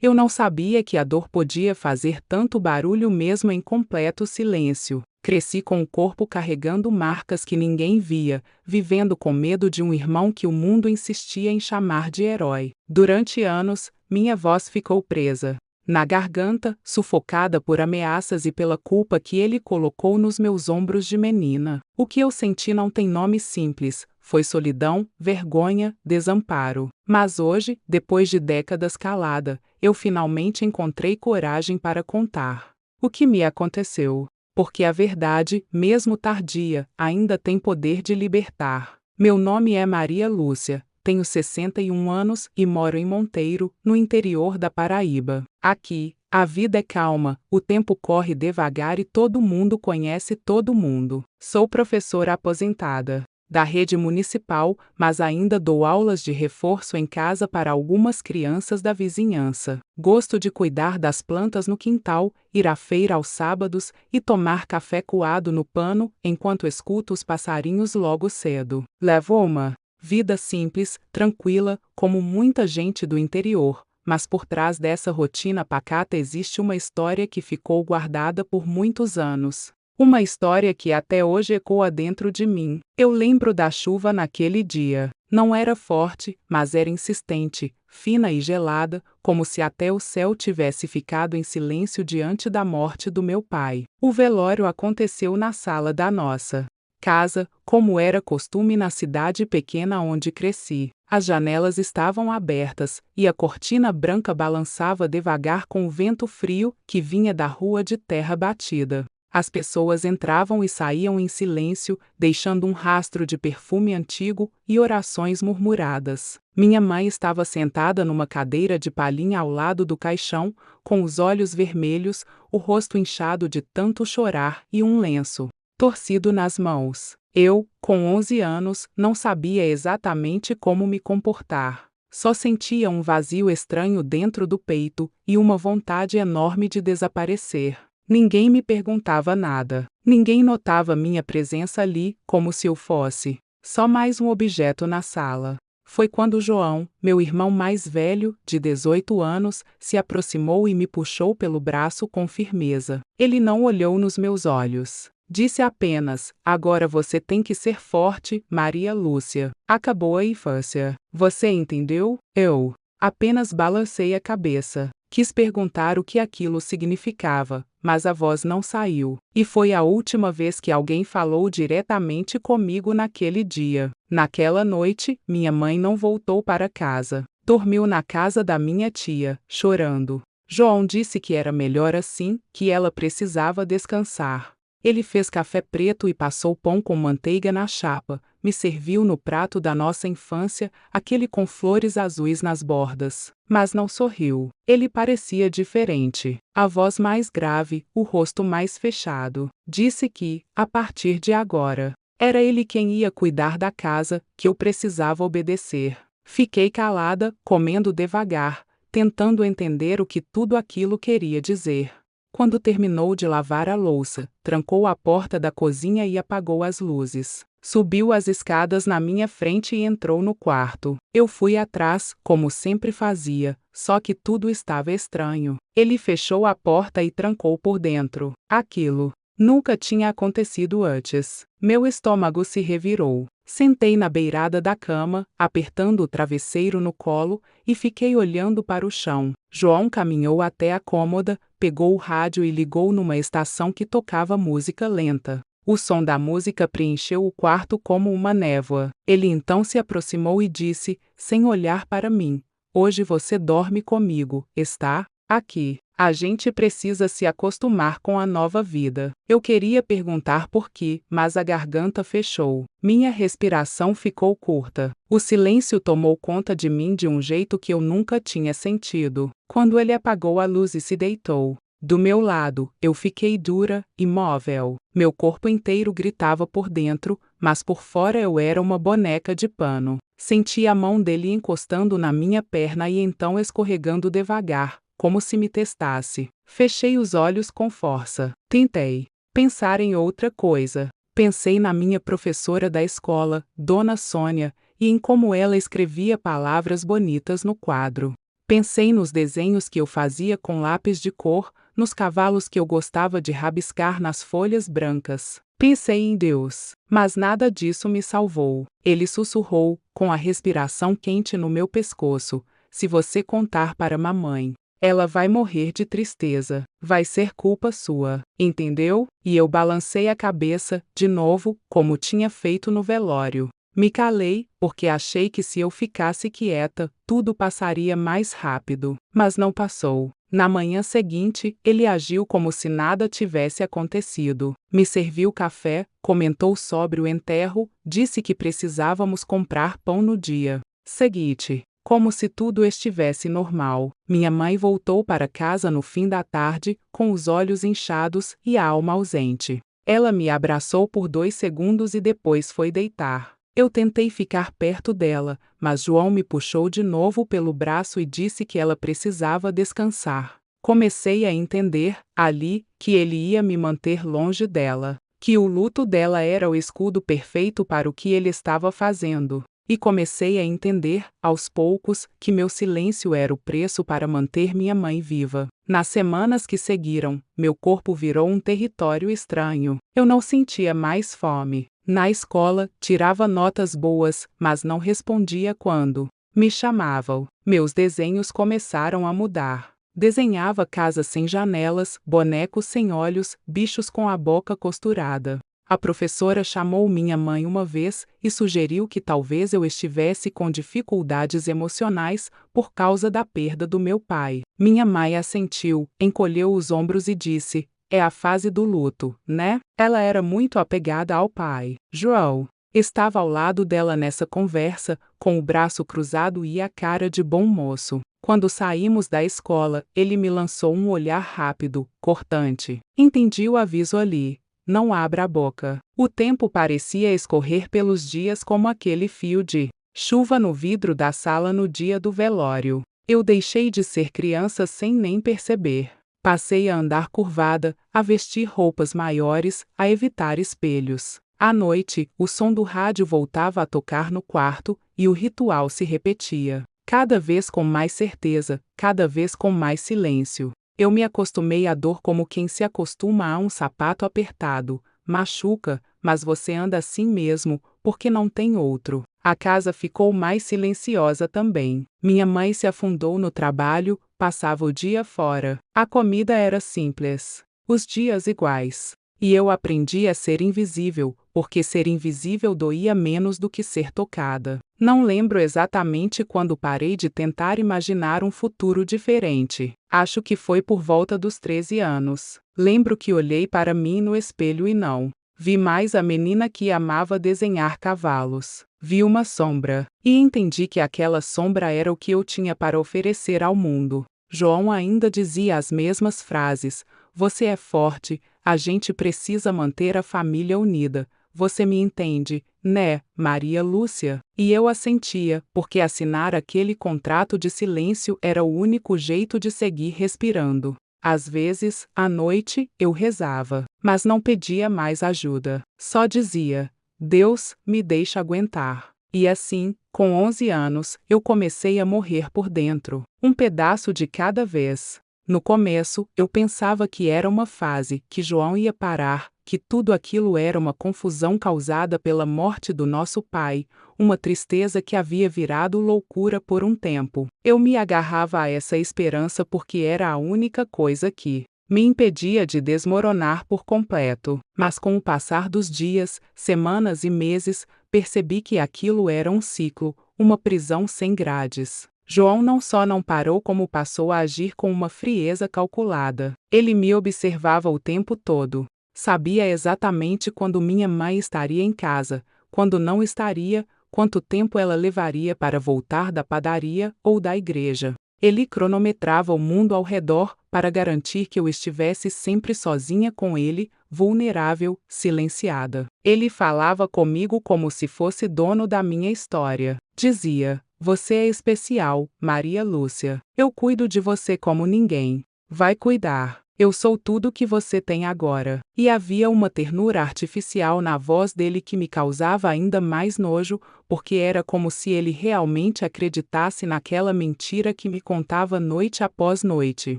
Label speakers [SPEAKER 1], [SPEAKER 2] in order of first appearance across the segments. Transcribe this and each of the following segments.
[SPEAKER 1] Eu não sabia que a dor podia fazer tanto barulho mesmo em completo silêncio. Cresci com o corpo carregando marcas que ninguém via, vivendo com medo de um irmão que o mundo insistia em chamar de herói. Durante anos, minha voz ficou presa na garganta, sufocada por ameaças e pela culpa que ele colocou nos meus ombros de menina. O que eu senti não tem nome simples, foi solidão, vergonha, desamparo. Mas hoje, depois de décadas calada, eu finalmente encontrei coragem para contar o que me aconteceu. Porque a verdade, mesmo tardia, ainda tem poder de libertar. Meu nome é Maria Lúcia. Tenho 61 anos e moro em Monteiro, no interior da Paraíba. Aqui, a vida é calma, o tempo corre devagar e todo mundo conhece todo mundo. Sou professora aposentada da rede municipal, mas ainda dou aulas de reforço em casa para algumas crianças da vizinhança. Gosto de cuidar das plantas no quintal, ir à feira aos sábados e tomar café coado no pano enquanto escuto os passarinhos logo cedo. Levo uma vida simples, tranquila, como muita gente do interior, mas por trás dessa rotina pacata existe uma história que ficou guardada por muitos anos. Uma história que até hoje ecoa dentro de mim. Eu lembro da chuva naquele dia. Não era forte, mas era insistente, fina e gelada, como se até o céu tivesse ficado em silêncio diante da morte do meu pai. O velório aconteceu na sala da nossa casa, como era costume na cidade pequena onde cresci. As janelas estavam abertas, e a cortina branca balançava devagar com o vento frio que vinha da rua de terra batida. As pessoas entravam e saíam em silêncio, deixando um rastro de perfume antigo e orações murmuradas. Minha mãe estava sentada numa cadeira de palhinha ao lado do caixão, com os olhos vermelhos, o rosto inchado de tanto chorar e um lenço torcido nas mãos. Eu, com 11 anos, não sabia exatamente como me comportar. Só sentia um vazio estranho dentro do peito e uma vontade enorme de desaparecer. Ninguém me perguntava nada. Ninguém notava minha presença ali, como se eu fosse só mais um objeto na sala. Foi quando João, meu irmão mais velho, de 18 anos, se aproximou e me puxou pelo braço com firmeza. Ele não olhou nos meus olhos. Disse apenas: agora você tem que ser forte, Maria Lúcia. Acabou a infância. Você entendeu? Eu apenas balancei a cabeça. Quis perguntar o que aquilo significava, mas a voz não saiu. E foi a última vez que alguém falou diretamente comigo naquele dia. Naquela noite, minha mãe não voltou para casa. Dormiu na casa da minha tia, chorando. João disse que era melhor assim, que ela precisava descansar. Ele fez café preto e passou pão com manteiga na chapa, me serviu no prato da nossa infância, aquele com flores azuis nas bordas. Mas não sorriu. Ele parecia diferente. A voz mais grave, o rosto mais fechado. Disse que, a partir de agora, era ele quem ia cuidar da casa, que eu precisava obedecer. Fiquei calada, comendo devagar, tentando entender o que tudo aquilo queria dizer. Quando terminou de lavar a louça, trancou a porta da cozinha e apagou as luzes. Subiu as escadas na minha frente e entrou no quarto. Eu fui atrás, como sempre fazia, só que tudo estava estranho. Ele fechou a porta e trancou por dentro. Aquilo nunca tinha acontecido antes. Meu estômago se revirou. Sentei na beirada da cama, apertando o travesseiro no colo, e fiquei olhando para o chão. João caminhou até a cômoda, pegou o rádio e ligou numa estação que tocava música lenta. O som da música preencheu o quarto como uma névoa. Ele então se aproximou e disse, sem olhar para mim: hoje você dorme comigo, está? Aqui. A gente precisa se acostumar com a nova vida. Eu queria perguntar por quê, mas a garganta fechou. Minha respiração ficou curta. O silêncio tomou conta de mim de um jeito que eu nunca tinha sentido. Quando ele apagou a luz e se deitou do meu lado, eu fiquei dura, imóvel. Meu corpo inteiro gritava por dentro, mas por fora eu era uma boneca de pano. Senti a mão dele encostando na minha perna e então escorregando devagar, como se me testasse. Fechei os olhos com força. Tentei pensar em outra coisa. Pensei na minha professora da escola, Dona Sônia, e em como ela escrevia palavras bonitas no quadro. Pensei nos desenhos que eu fazia com lápis de cor, nos cavalos que eu gostava de rabiscar nas folhas brancas. Pensei em Deus, mas nada disso me salvou. Ele sussurrou, com a respiração quente no meu pescoço: se você contar para mamãe, ela vai morrer de tristeza. Vai ser culpa sua. Entendeu? E eu balancei a cabeça, de novo, como tinha feito no velório. Me calei, porque achei que se eu ficasse quieta, tudo passaria mais rápido. Mas não passou. Na manhã seguinte, ele agiu como se nada tivesse acontecido. Me serviu café, comentou sobre o enterro, disse que precisávamos comprar pão no dia seguinte, como se tudo estivesse normal. Minha mãe voltou para casa no fim da tarde, com os olhos inchados e a alma ausente. Ela me abraçou por 2 segundos e depois foi deitar. Eu tentei ficar perto dela, mas João me puxou de novo pelo braço e disse que ela precisava descansar. Comecei a entender, ali, que ele ia me manter longe dela, que o luto dela era o escudo perfeito para o que ele estava fazendo. E comecei a entender, aos poucos, que meu silêncio era o preço para manter minha mãe viva. Nas semanas que seguiram, meu corpo virou um território estranho. Eu não sentia mais fome. Na escola, tirava notas boas, mas não respondia quando me chamavam. Meus desenhos começaram a mudar. Desenhava casas sem janelas, bonecos sem olhos, bichos com a boca costurada. A professora chamou minha mãe uma vez e sugeriu que talvez eu estivesse com dificuldades emocionais por causa da perda do meu pai. Minha mãe assentiu, encolheu os ombros e disse: é a fase do luto, né? Ela era muito apegada ao pai. João estava ao lado dela nessa conversa, com o braço cruzado e a cara de bom moço. Quando saímos da escola, ele me lançou um olhar rápido, cortante. Entendi o aviso ali. Não abra a boca. O tempo parecia escorrer pelos dias como aquele fio de chuva no vidro da sala no dia do velório. Eu deixei de ser criança sem nem perceber. Passei a andar curvada, a vestir roupas maiores, a evitar espelhos. À noite, o som do rádio voltava a tocar no quarto, e o ritual se repetia. Cada vez com mais certeza, cada vez com mais silêncio. Eu me acostumei à dor como quem se acostuma a um sapato apertado. Machuca, mas você anda assim mesmo, porque não tem outro. A casa ficou mais silenciosa também. Minha mãe se afundou no trabalho, passava o dia fora. A comida era simples. Os dias iguais. E eu aprendi a ser invisível, porque ser invisível doía menos do que ser tocada. Não lembro exatamente quando parei de tentar imaginar um futuro diferente. Acho que foi por volta dos 13 anos. Lembro que olhei para mim no espelho e não vi mais a menina que amava desenhar cavalos. Vi uma sombra, e entendi que aquela sombra era o que eu tinha para oferecer ao mundo. João ainda dizia as mesmas frases: você é forte, a gente precisa manter a família unida. Você me entende, né, Maria Lúcia? E eu assentia, porque assinar aquele contrato de silêncio era o único jeito de seguir respirando. Às vezes, à noite, eu rezava, mas não pedia mais ajuda. Só dizia: Deus, me deixa aguentar. E assim, com 11 anos, eu comecei a morrer por dentro, um pedaço de cada vez. No começo, eu pensava que era uma fase, que João ia parar, que tudo aquilo era uma confusão causada pela morte do nosso pai, uma tristeza que havia virado loucura por um tempo. Eu me agarrava a essa esperança porque era a única coisa que me impedia de desmoronar por completo. Mas com o passar dos dias, semanas e meses, percebi que aquilo era um ciclo, uma prisão sem grades. João não só não parou como passou a agir com uma frieza calculada. Ele me observava o tempo todo. Sabia exatamente quando minha mãe estaria em casa, quando não estaria, quanto tempo ela levaria para voltar da padaria ou da igreja. Ele cronometrava o mundo ao redor para garantir que eu estivesse sempre sozinha com ele, vulnerável, silenciada. Ele falava comigo como se fosse dono da minha história. Dizia: você é especial, Maria Lúcia. Eu cuido de você como ninguém vai cuidar. Eu sou tudo que você tem agora. E havia uma ternura artificial na voz dele que me causava ainda mais nojo, porque era como se ele realmente acreditasse naquela mentira que me contava noite após noite.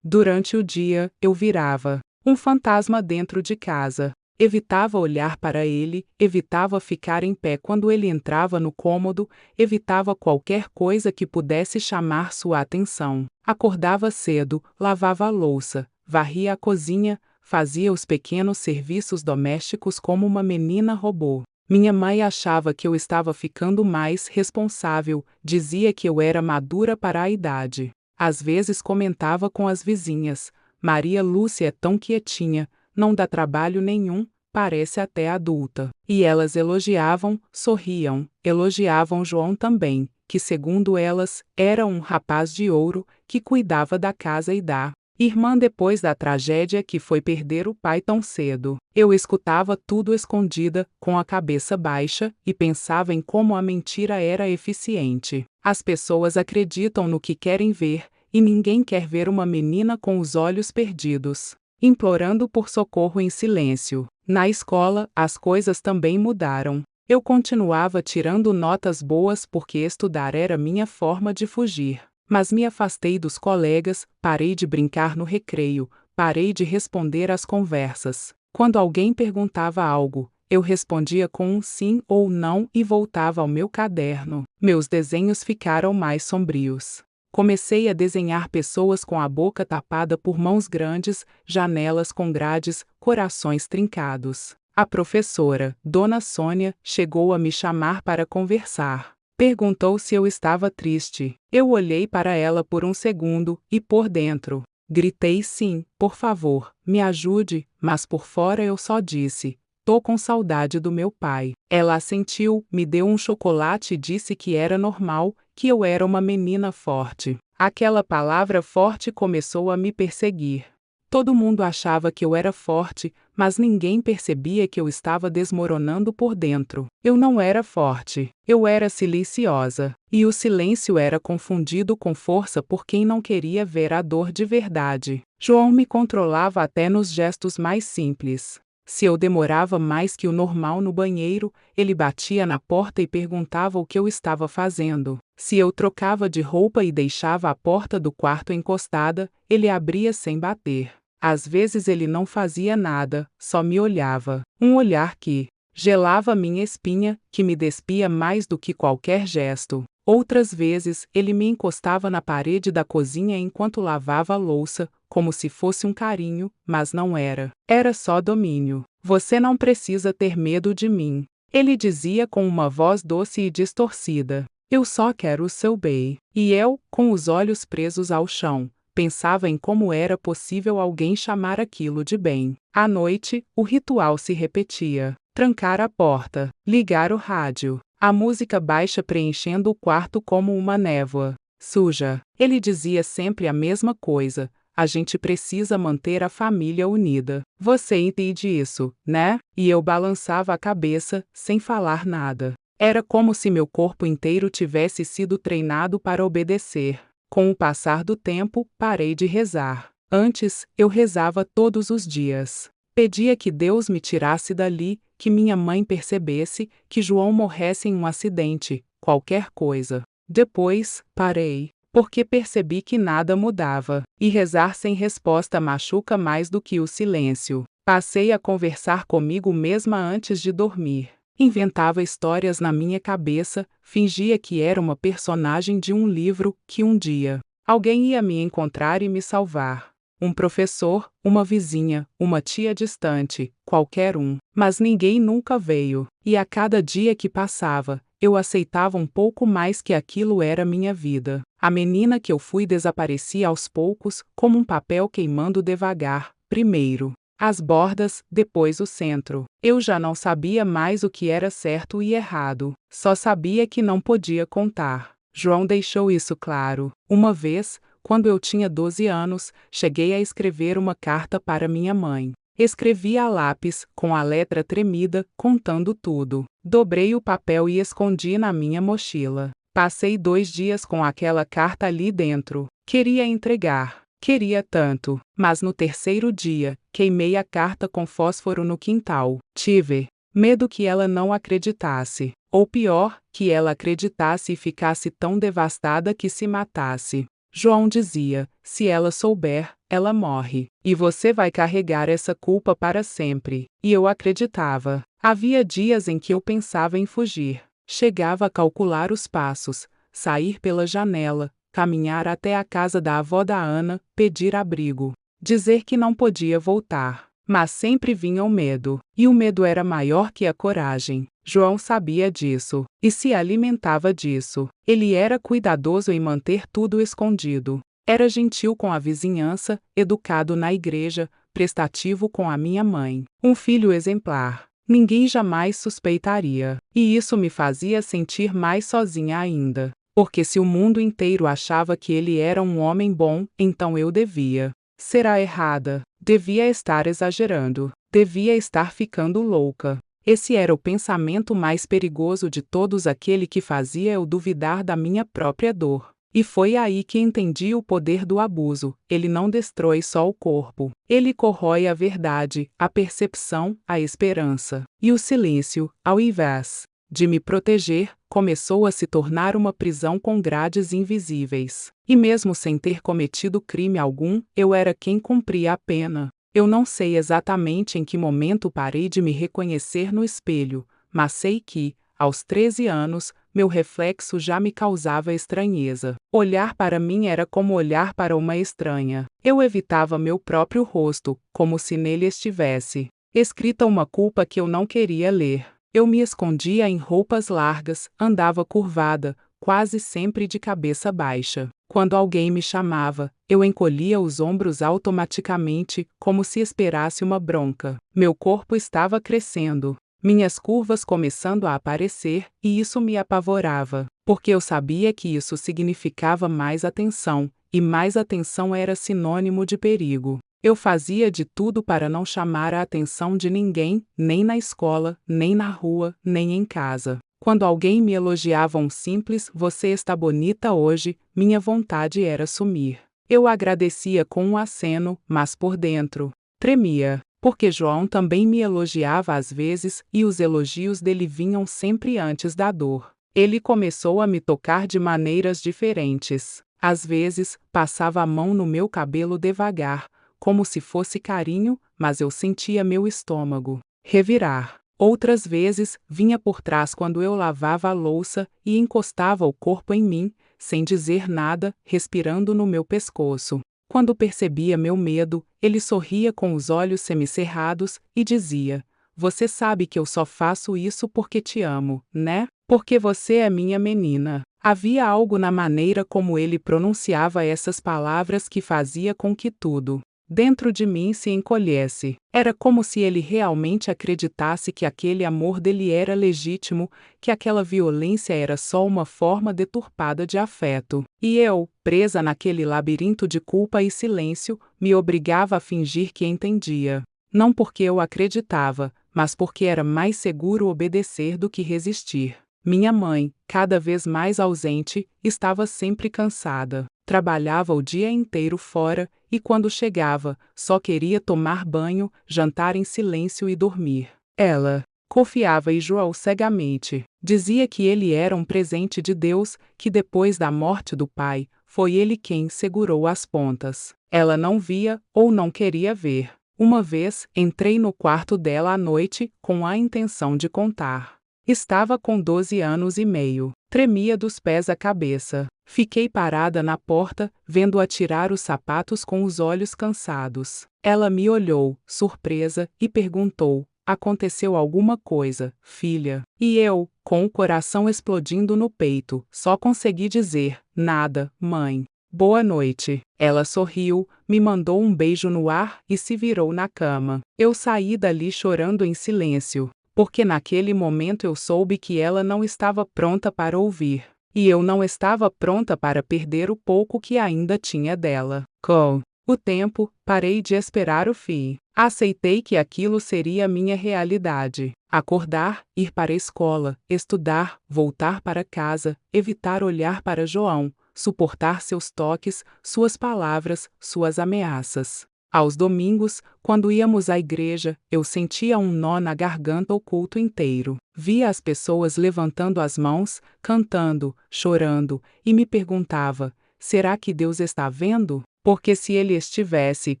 [SPEAKER 1] Durante o dia, eu virava um fantasma dentro de casa. Evitava olhar para ele, evitava ficar em pé quando ele entrava no cômodo, evitava qualquer coisa que pudesse chamar sua atenção. Acordava cedo, lavava a louça, varria a cozinha, fazia os pequenos serviços domésticos como uma menina robô. Minha mãe achava que eu estava ficando mais responsável, dizia que eu era madura para a idade. Às vezes comentava com as vizinhas: Maria Lúcia é tão quietinha, não dá trabalho nenhum, parece até adulta. E elas elogiavam, sorriam, elogiavam João também, que segundo elas, era um rapaz de ouro, que cuidava da casa e da irmã depois da tragédia que foi perder o pai tão cedo. Eu escutava tudo escondida, com a cabeça baixa, e pensava em como a mentira era eficiente. As pessoas acreditam no que querem ver, e ninguém quer ver uma menina com os olhos perdidos, implorando por socorro em silêncio. Na escola, as coisas também mudaram. Eu continuava tirando notas boas porque estudar era minha forma de fugir. Mas me afastei dos colegas, parei de brincar no recreio, parei de responder às conversas. Quando alguém perguntava algo, eu respondia com um sim ou não e voltava ao meu caderno. Meus desenhos ficaram mais sombrios. Comecei a desenhar pessoas com a boca tapada por mãos grandes, janelas com grades, corações trincados. A professora, Dona Sônia, chegou a me chamar para conversar. Perguntou se eu estava triste. Eu olhei para ela por um segundo, e por dentro gritei sim, por favor, me ajude, mas por fora eu só disse: tô com saudade do meu pai. Ela assentiu, me deu um chocolate e disse que era normal, que eu era uma menina forte. Aquela palavra forte começou a me perseguir. Todo mundo achava que eu era forte, mas ninguém percebia que eu estava desmoronando por dentro. Eu não era forte, eu era silenciosa, e o silêncio era confundido com força por quem não queria ver a dor de verdade. João me controlava até nos gestos mais simples. Se eu demorava mais que o normal no banheiro, ele batia na porta e perguntava o que eu estava fazendo. Se eu trocava de roupa e deixava a porta do quarto encostada, ele abria sem bater. Às vezes ele não fazia nada, só me olhava. Um olhar que gelava minha espinha, que me despia mais do que qualquer gesto. Outras vezes, ele me encostava na parede da cozinha enquanto lavava a louça, como se fosse um carinho, mas não era. Era só domínio. Você não precisa ter medo de mim, ele dizia com uma voz doce e distorcida. Eu só quero o seu bem. E eu, com os olhos presos ao chão, pensava em como era possível alguém chamar aquilo de bem. À noite, o ritual se repetia. Trancar a porta, ligar o rádio, a música baixa preenchendo o quarto como uma névoa suja. Ele dizia sempre a mesma coisa: a gente precisa manter a família unida. Você entende isso, né? E eu balançava a cabeça, sem falar nada. Era como se meu corpo inteiro tivesse sido treinado para obedecer. Com o passar do tempo, parei de rezar. Antes, eu rezava todos os dias. Pedia que Deus me tirasse dali, que minha mãe percebesse, que João morresse em um acidente, qualquer coisa. Depois, parei, porque percebi que nada mudava, e rezar sem resposta machuca mais do que o silêncio. Passei a conversar comigo mesma antes de dormir. Inventava histórias na minha cabeça, fingia que era uma personagem de um livro, que um dia alguém ia me encontrar e me salvar. Um professor, uma vizinha, uma tia distante, qualquer um. Mas ninguém nunca veio, e a cada dia que passava, eu aceitava um pouco mais que aquilo era minha vida. A menina que eu fui desaparecia aos poucos, como um papel queimando devagar, primeiro as bordas, depois o centro. Eu já não sabia mais o que era certo e errado, só sabia que não podia contar. João deixou isso claro. Uma vez, quando eu tinha 12 anos, cheguei a escrever uma carta para minha mãe. Escrevi a lápis, com a letra tremida, contando tudo. Dobrei o papel e escondi na minha mochila. Passei 2 dias com aquela carta ali dentro. Queria entregar. Queria tanto, mas no terceiro dia, queimei a carta com fósforo no quintal. Tive medo que ela não acreditasse, ou pior, que ela acreditasse e ficasse tão devastada que se matasse. João dizia: se ela souber, ela morre, e você vai carregar essa culpa para sempre. E eu acreditava. Havia dias em que eu pensava em fugir. Chegava a calcular os passos, sair pela janela, caminhar até a casa da avó da Ana, pedir abrigo, dizer que não podia voltar. Mas sempre vinha o medo, e o medo era maior que a coragem. João sabia disso, e se alimentava disso. Ele era cuidadoso em manter tudo escondido. Era gentil com a vizinhança, educado na igreja, prestativo com a minha mãe. Um filho exemplar. Ninguém jamais suspeitaria. E isso me fazia sentir mais sozinha ainda. Porque se o mundo inteiro achava que ele era um homem bom, então eu devia ser a errada. Devia estar exagerando. Devia estar ficando louca. Esse era o pensamento mais perigoso de todos, aquele que fazia eu duvidar da minha própria dor. E foi aí que entendi o poder do abuso. Ele não destrói só o corpo. Ele corrói a verdade, a percepção, a esperança. E o silêncio, ao invés de me proteger, começou a se tornar uma prisão com grades invisíveis. E mesmo sem ter cometido crime algum, eu era quem cumpria a pena. Eu não sei exatamente em que momento parei de me reconhecer no espelho, mas sei que, aos 13 anos, meu reflexo já me causava estranheza. Olhar para mim era como olhar para uma estranha. Eu evitava meu próprio rosto, como se nele estivesse escrita uma culpa que eu não queria ler. Eu me escondia em roupas largas, andava curvada, quase sempre de cabeça baixa. Quando alguém me chamava, eu encolhia os ombros automaticamente, como se esperasse uma bronca. Meu corpo estava crescendo, minhas curvas começando a aparecer, e isso me apavorava, porque eu sabia que isso significava mais atenção, e mais atenção era sinônimo de perigo. Eu fazia de tudo para não chamar a atenção de ninguém, nem na escola, nem na rua, nem em casa. Quando alguém me elogiava um simples "você está bonita hoje", minha vontade era sumir. Eu agradecia com um aceno, mas por dentro tremia, porque João também me elogiava às vezes, e os elogios dele vinham sempre antes da dor. Ele começou a me tocar de maneiras diferentes. Às vezes, passava a mão no meu cabelo devagar, como se fosse carinho, mas eu sentia meu estômago revirar. Outras vezes, vinha por trás quando eu lavava a louça e encostava o corpo em mim, sem dizer nada, respirando no meu pescoço. Quando percebia meu medo, ele sorria com os olhos semicerrados e dizia: "Você sabe que eu só faço isso porque te amo, né? Porque você é minha menina." Havia algo na maneira como ele pronunciava essas palavras que fazia com que tudo dentro de mim se encolhesse. Era como se ele realmente acreditasse que aquele amor dele era legítimo, que aquela violência era só uma forma deturpada de afeto. E eu, presa naquele labirinto de culpa e silêncio, me obrigava a fingir que entendia. Não porque eu acreditava, mas porque era mais seguro obedecer do que resistir. Minha mãe, cada vez mais ausente, estava sempre cansada. Trabalhava o dia inteiro fora, e quando chegava, só queria tomar banho, jantar em silêncio e dormir. Ela confiava em João cegamente. Dizia que ele era um presente de Deus, que depois da morte do pai, foi ele quem segurou as pontas. Ela não via, ou não queria ver. Uma vez, entrei no quarto dela à noite, com a intenção de contar. Estava com 12 anos e meio. Tremia dos pés à cabeça. Fiquei parada na porta, vendo-a tirar os sapatos com os olhos cansados. Ela me olhou, surpresa, e perguntou: "Aconteceu alguma coisa, filha?" E eu, com o coração explodindo no peito, só consegui dizer: "Nada, mãe. Boa noite." Ela sorriu, me mandou um beijo no ar e se virou na cama. Eu saí dali chorando em silêncio, porque naquele momento eu soube que ela não estava pronta para ouvir. E eu não estava pronta para perder o pouco que ainda tinha dela. Com o tempo, parei de esperar o fim. Aceitei que aquilo seria minha realidade. Acordar, ir para a escola, estudar, voltar para casa, evitar olhar para João, suportar seus toques, suas palavras, suas ameaças. Aos domingos, quando íamos à igreja, eu sentia um nó na garganta o culto inteiro. Via as pessoas levantando as mãos, cantando, chorando, e me perguntava: será que Deus está vendo? Porque se Ele estivesse,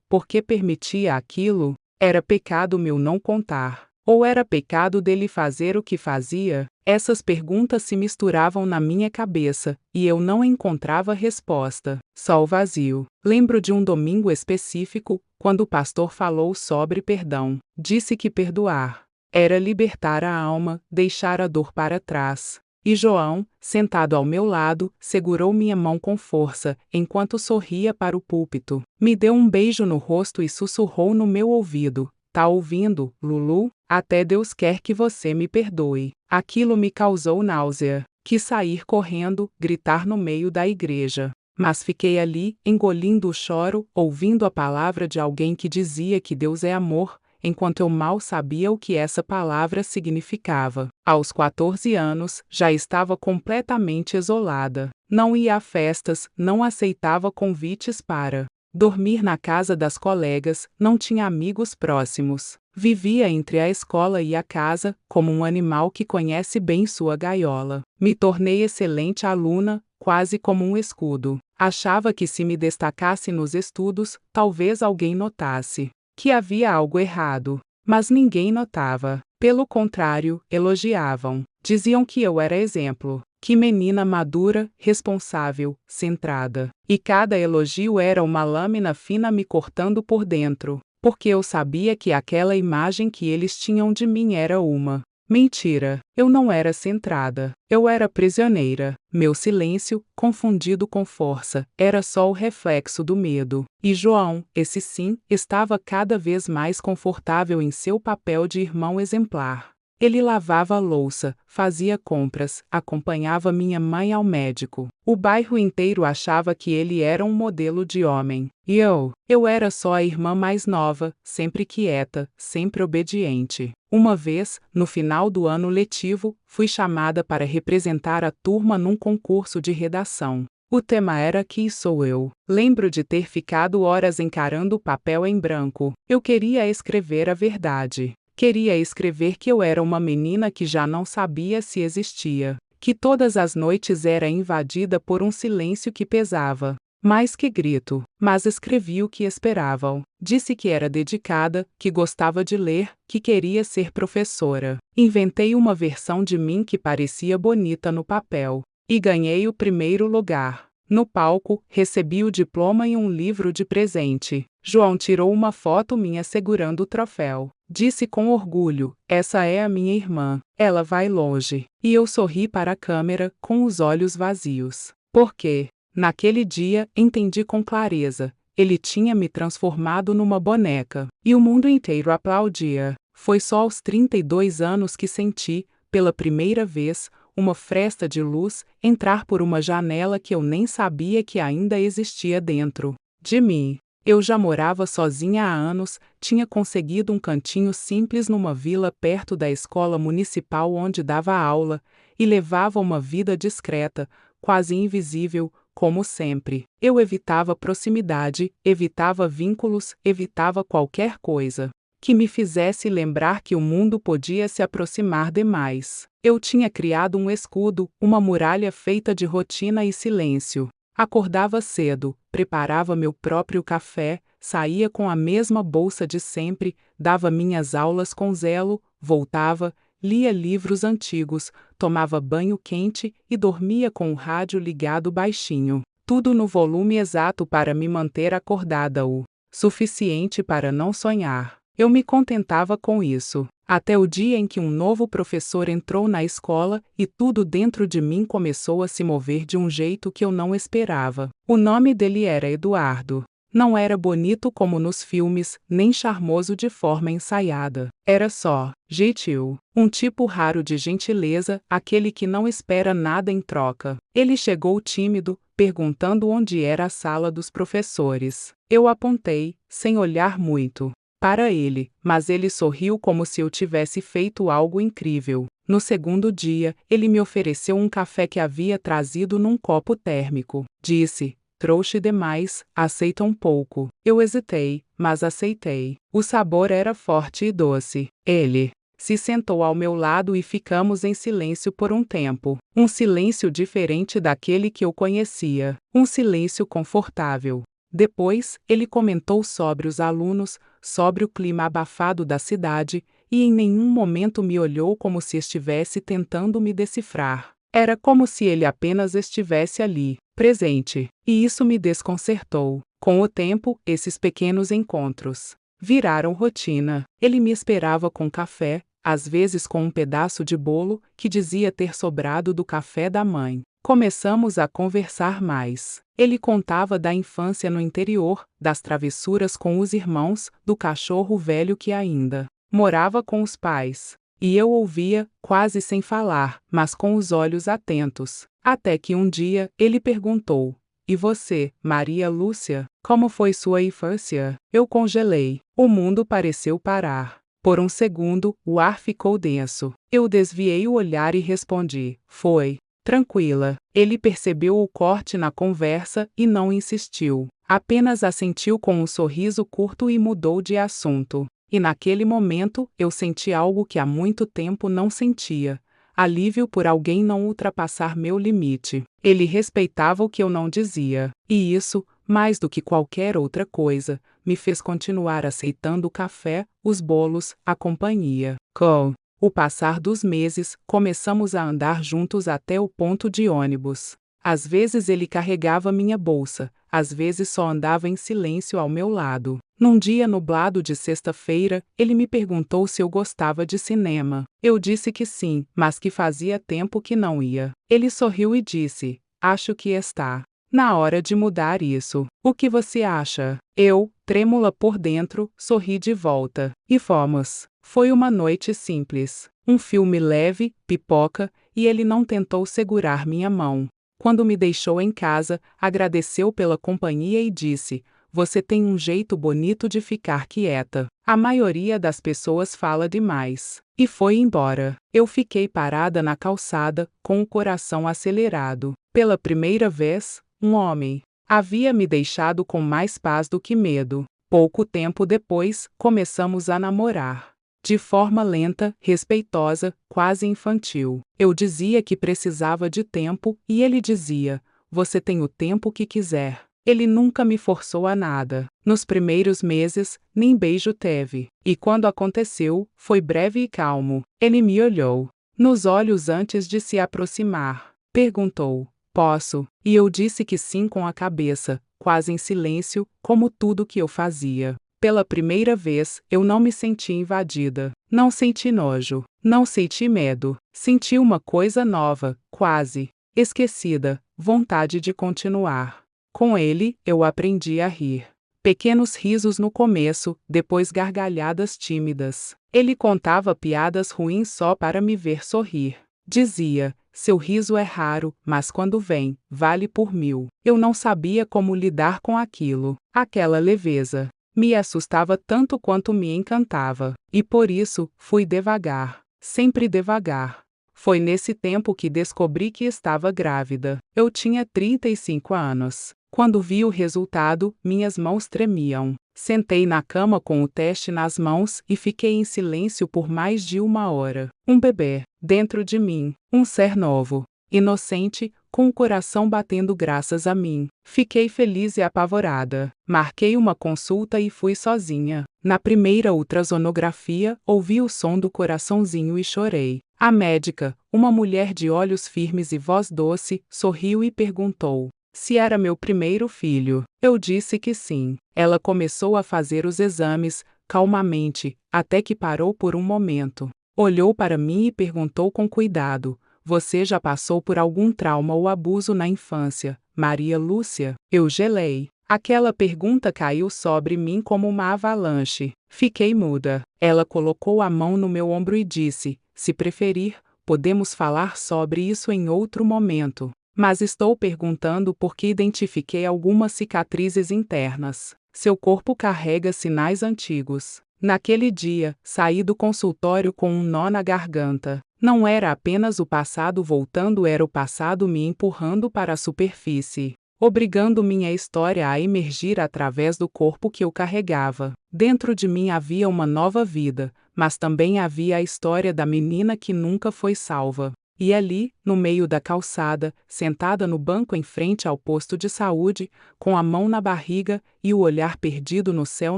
[SPEAKER 1] por que permitia aquilo? Era pecado meu não contar. Ou era pecado dele fazer o que fazia? Essas perguntas se misturavam na minha cabeça, e eu não encontrava resposta, só o vazio. Lembro de um domingo específico, quando o pastor falou sobre perdão. Disse que perdoar era libertar a alma, deixar a dor para trás. E João, sentado ao meu lado, segurou minha mão com força, enquanto sorria para o púlpito. Me deu um beijo no rosto e sussurrou no meu ouvido: tá ouvindo, Lulu? Até Deus quer que você me perdoe. Aquilo me causou náusea. Quis sair correndo, gritar no meio da igreja. Mas fiquei ali, engolindo o choro, ouvindo a palavra de alguém que dizia que Deus é amor, enquanto eu mal sabia o que essa palavra significava. Aos 14 anos, já estava completamente isolada. Não ia a festas, não aceitava convites para dormir na casa das colegas, não tinha amigos próximos. Vivia entre a escola e a casa, como um animal que conhece bem sua gaiola. Me tornei excelente aluna, quase como um escudo. Achava que se me destacasse nos estudos, talvez alguém notasse que havia algo errado. Mas ninguém notava. Pelo contrário, elogiavam. Diziam que eu era exemplo. Que menina madura, responsável, centrada. E cada elogio era uma lâmina fina me cortando por dentro, porque eu sabia que aquela imagem que eles tinham de mim era uma mentira. Eu não era centrada. Eu era prisioneira. Meu silêncio, confundido com força, era só o reflexo do medo. E João, esse sim, estava cada vez mais confortável em seu papel de irmão exemplar. Ele lavava a louça, fazia compras, acompanhava minha mãe ao médico. O bairro inteiro achava que ele era um modelo de homem. E eu era só a irmã mais nova, sempre quieta, sempre obediente. Uma vez, no final do ano letivo, fui chamada para representar a turma num concurso de redação. O tema era Quem sou eu? Lembro de ter ficado horas encarando o papel em branco. Eu queria escrever a verdade. Queria escrever que eu era uma menina que já não sabia se existia, que todas as noites era invadida por um silêncio que pesava, mais que grito, mas escrevi o que esperavam. Disse que era dedicada, que gostava de ler, que queria ser professora. Inventei uma versão de mim que parecia bonita no papel, e ganhei o primeiro lugar. No palco, recebi o diploma e um livro de presente. João tirou uma foto minha segurando o troféu. Disse com orgulho: essa é a minha irmã. Ela vai longe. E eu sorri para a câmera, com os olhos vazios. Porque, naquele dia, entendi com clareza. Ele tinha me transformado numa boneca. E o mundo inteiro aplaudia. Foi só aos 32 anos que senti, pela primeira vez, uma fresta de luz entrar por uma janela que eu nem sabia que ainda existia dentro de mim. Eu já morava sozinha há anos, tinha conseguido um cantinho simples numa vila perto da escola municipal onde dava aula, e levava uma vida discreta, quase invisível, como sempre. Eu evitava proximidade, evitava vínculos, evitava qualquer coisa que me fizesse lembrar que o mundo podia se aproximar demais. Eu tinha criado um escudo, uma muralha feita de rotina e silêncio. Acordava cedo, preparava meu próprio café, saía com a mesma bolsa de sempre, dava minhas aulas com zelo, voltava, lia livros antigos, tomava banho quente e dormia com o rádio ligado baixinho. Tudo no volume exato para me manter acordada, o suficiente para não sonhar. Eu me contentava com isso, até o dia em que um novo professor entrou na escola e tudo dentro de mim começou a se mover de um jeito que eu não esperava. O nome dele era Eduardo. Não era bonito como nos filmes, nem charmoso de forma ensaiada. Era só gentil, um tipo raro de gentileza, aquele que não espera nada em troca. Ele chegou tímido, perguntando onde era a sala dos professores. Eu apontei, sem olhar muito para ele, mas ele sorriu como se eu tivesse feito algo incrível. No segundo dia, ele me ofereceu um café que havia trazido num copo térmico. Disse: trouxe demais, aceita um pouco. Eu hesitei, mas aceitei. O sabor era forte e doce. Ele se sentou ao meu lado e ficamos em silêncio por um tempo. Um silêncio diferente daquele que eu conhecia. Um silêncio confortável. Depois, ele comentou sobre os alunos, sobre o clima abafado da cidade, e em nenhum momento me olhou como se estivesse tentando me decifrar. Era como se ele apenas estivesse ali, presente, e isso me desconcertou. Com o tempo, esses pequenos encontros viraram rotina. Ele me esperava com café, às vezes com um pedaço de bolo que dizia ter sobrado do café da mãe. Começamos a conversar mais. Ele contava da infância no interior, das travessuras com os irmãos, do cachorro velho que ainda morava com os pais. E eu ouvia, quase sem falar, mas com os olhos atentos. Até que um dia, ele perguntou: e você, Maria Lúcia, como foi sua infância? Eu congelei. O mundo pareceu parar. Por um segundo, o ar ficou denso. Eu desviei o olhar e respondi: foi tranquila. Ele percebeu o corte na conversa e não insistiu. Apenas assentiu com um sorriso curto e mudou de assunto. E naquele momento, eu senti algo que há muito tempo não sentia: alívio por alguém não ultrapassar meu limite. Ele respeitava o que eu não dizia. E isso, mais do que qualquer outra coisa, me fez continuar aceitando o café, os bolos, a companhia. Com o passar dos meses, começamos a andar juntos até o ponto de ônibus. Às vezes ele carregava minha bolsa, às vezes só andava em silêncio ao meu lado. Num dia nublado de sexta-feira, ele me perguntou se eu gostava de cinema. Eu disse que sim, mas que fazia tempo que não ia. Ele sorriu e disse: acho que está na hora de mudar isso. O que você acha? Eu, trêmula por dentro, sorri de volta. E fomos. Foi uma noite simples. Um filme leve, pipoca, e ele não tentou segurar minha mão. Quando me deixou em casa, agradeceu pela companhia e disse: você tem um jeito bonito de ficar quieta. A maioria das pessoas fala demais. E foi embora. Eu fiquei parada na calçada, com o coração acelerado. Pela primeira vez, um homem havia me deixado com mais paz do que medo. Pouco tempo depois, começamos a namorar. De forma lenta, respeitosa, quase infantil. Eu dizia que precisava de tempo e ele dizia: você tem o tempo que quiser. Ele nunca me forçou a nada. Nos primeiros meses, nem beijo teve. E quando aconteceu, foi breve e calmo. Ele me olhou nos olhos antes de se aproximar. Perguntou: posso? E eu disse que sim com a cabeça, quase em silêncio, como tudo que eu fazia. Pela primeira vez, eu não me senti invadida. Não senti nojo. Não senti medo. Senti uma coisa nova, quase esquecida, vontade de continuar. Com ele, eu aprendi a rir. Pequenos risos no começo, depois gargalhadas tímidas. Ele contava piadas ruins só para me ver sorrir. Dizia: seu riso é raro, mas quando vem, vale por 1000. Eu não sabia como lidar com aquilo. Aquela leveza me assustava tanto quanto me encantava. E por isso, fui devagar. Sempre devagar. Foi nesse tempo que descobri que estava grávida. Eu tinha 35 anos. Quando vi o resultado, minhas mãos tremiam. Sentei na cama com o teste nas mãos e fiquei em silêncio por mais de 1 hora. Um bebê, dentro de mim, um ser novo, inocente, com o coração batendo graças a mim. Fiquei feliz e apavorada. Marquei uma consulta e fui sozinha. Na primeira ultrassonografia, ouvi o som do coraçãozinho e chorei. A médica, uma mulher de olhos firmes e voz doce, sorriu e perguntou se era meu primeiro filho. Eu disse que sim. Ela começou a fazer os exames, calmamente, até que parou por um momento. Olhou para mim e perguntou com cuidado: você já passou por algum trauma ou abuso na infância, Maria Lúcia? Eu gelei. Aquela pergunta caiu sobre mim como uma avalanche. Fiquei muda. Ela colocou a mão no meu ombro e disse: se preferir, podemos falar sobre isso em outro momento. Mas estou perguntando porque identifiquei algumas cicatrizes internas. Seu corpo carrega sinais antigos. Naquele dia, saí do consultório com um nó na garganta. Não era apenas o passado voltando, era o passado me empurrando para a superfície, obrigando minha história a emergir através do corpo que eu carregava. Dentro de mim havia uma nova vida, mas também havia a história da menina que nunca foi salva. E ali, no meio da calçada, sentada no banco em frente ao posto de saúde, com a mão na barriga e o olhar perdido no céu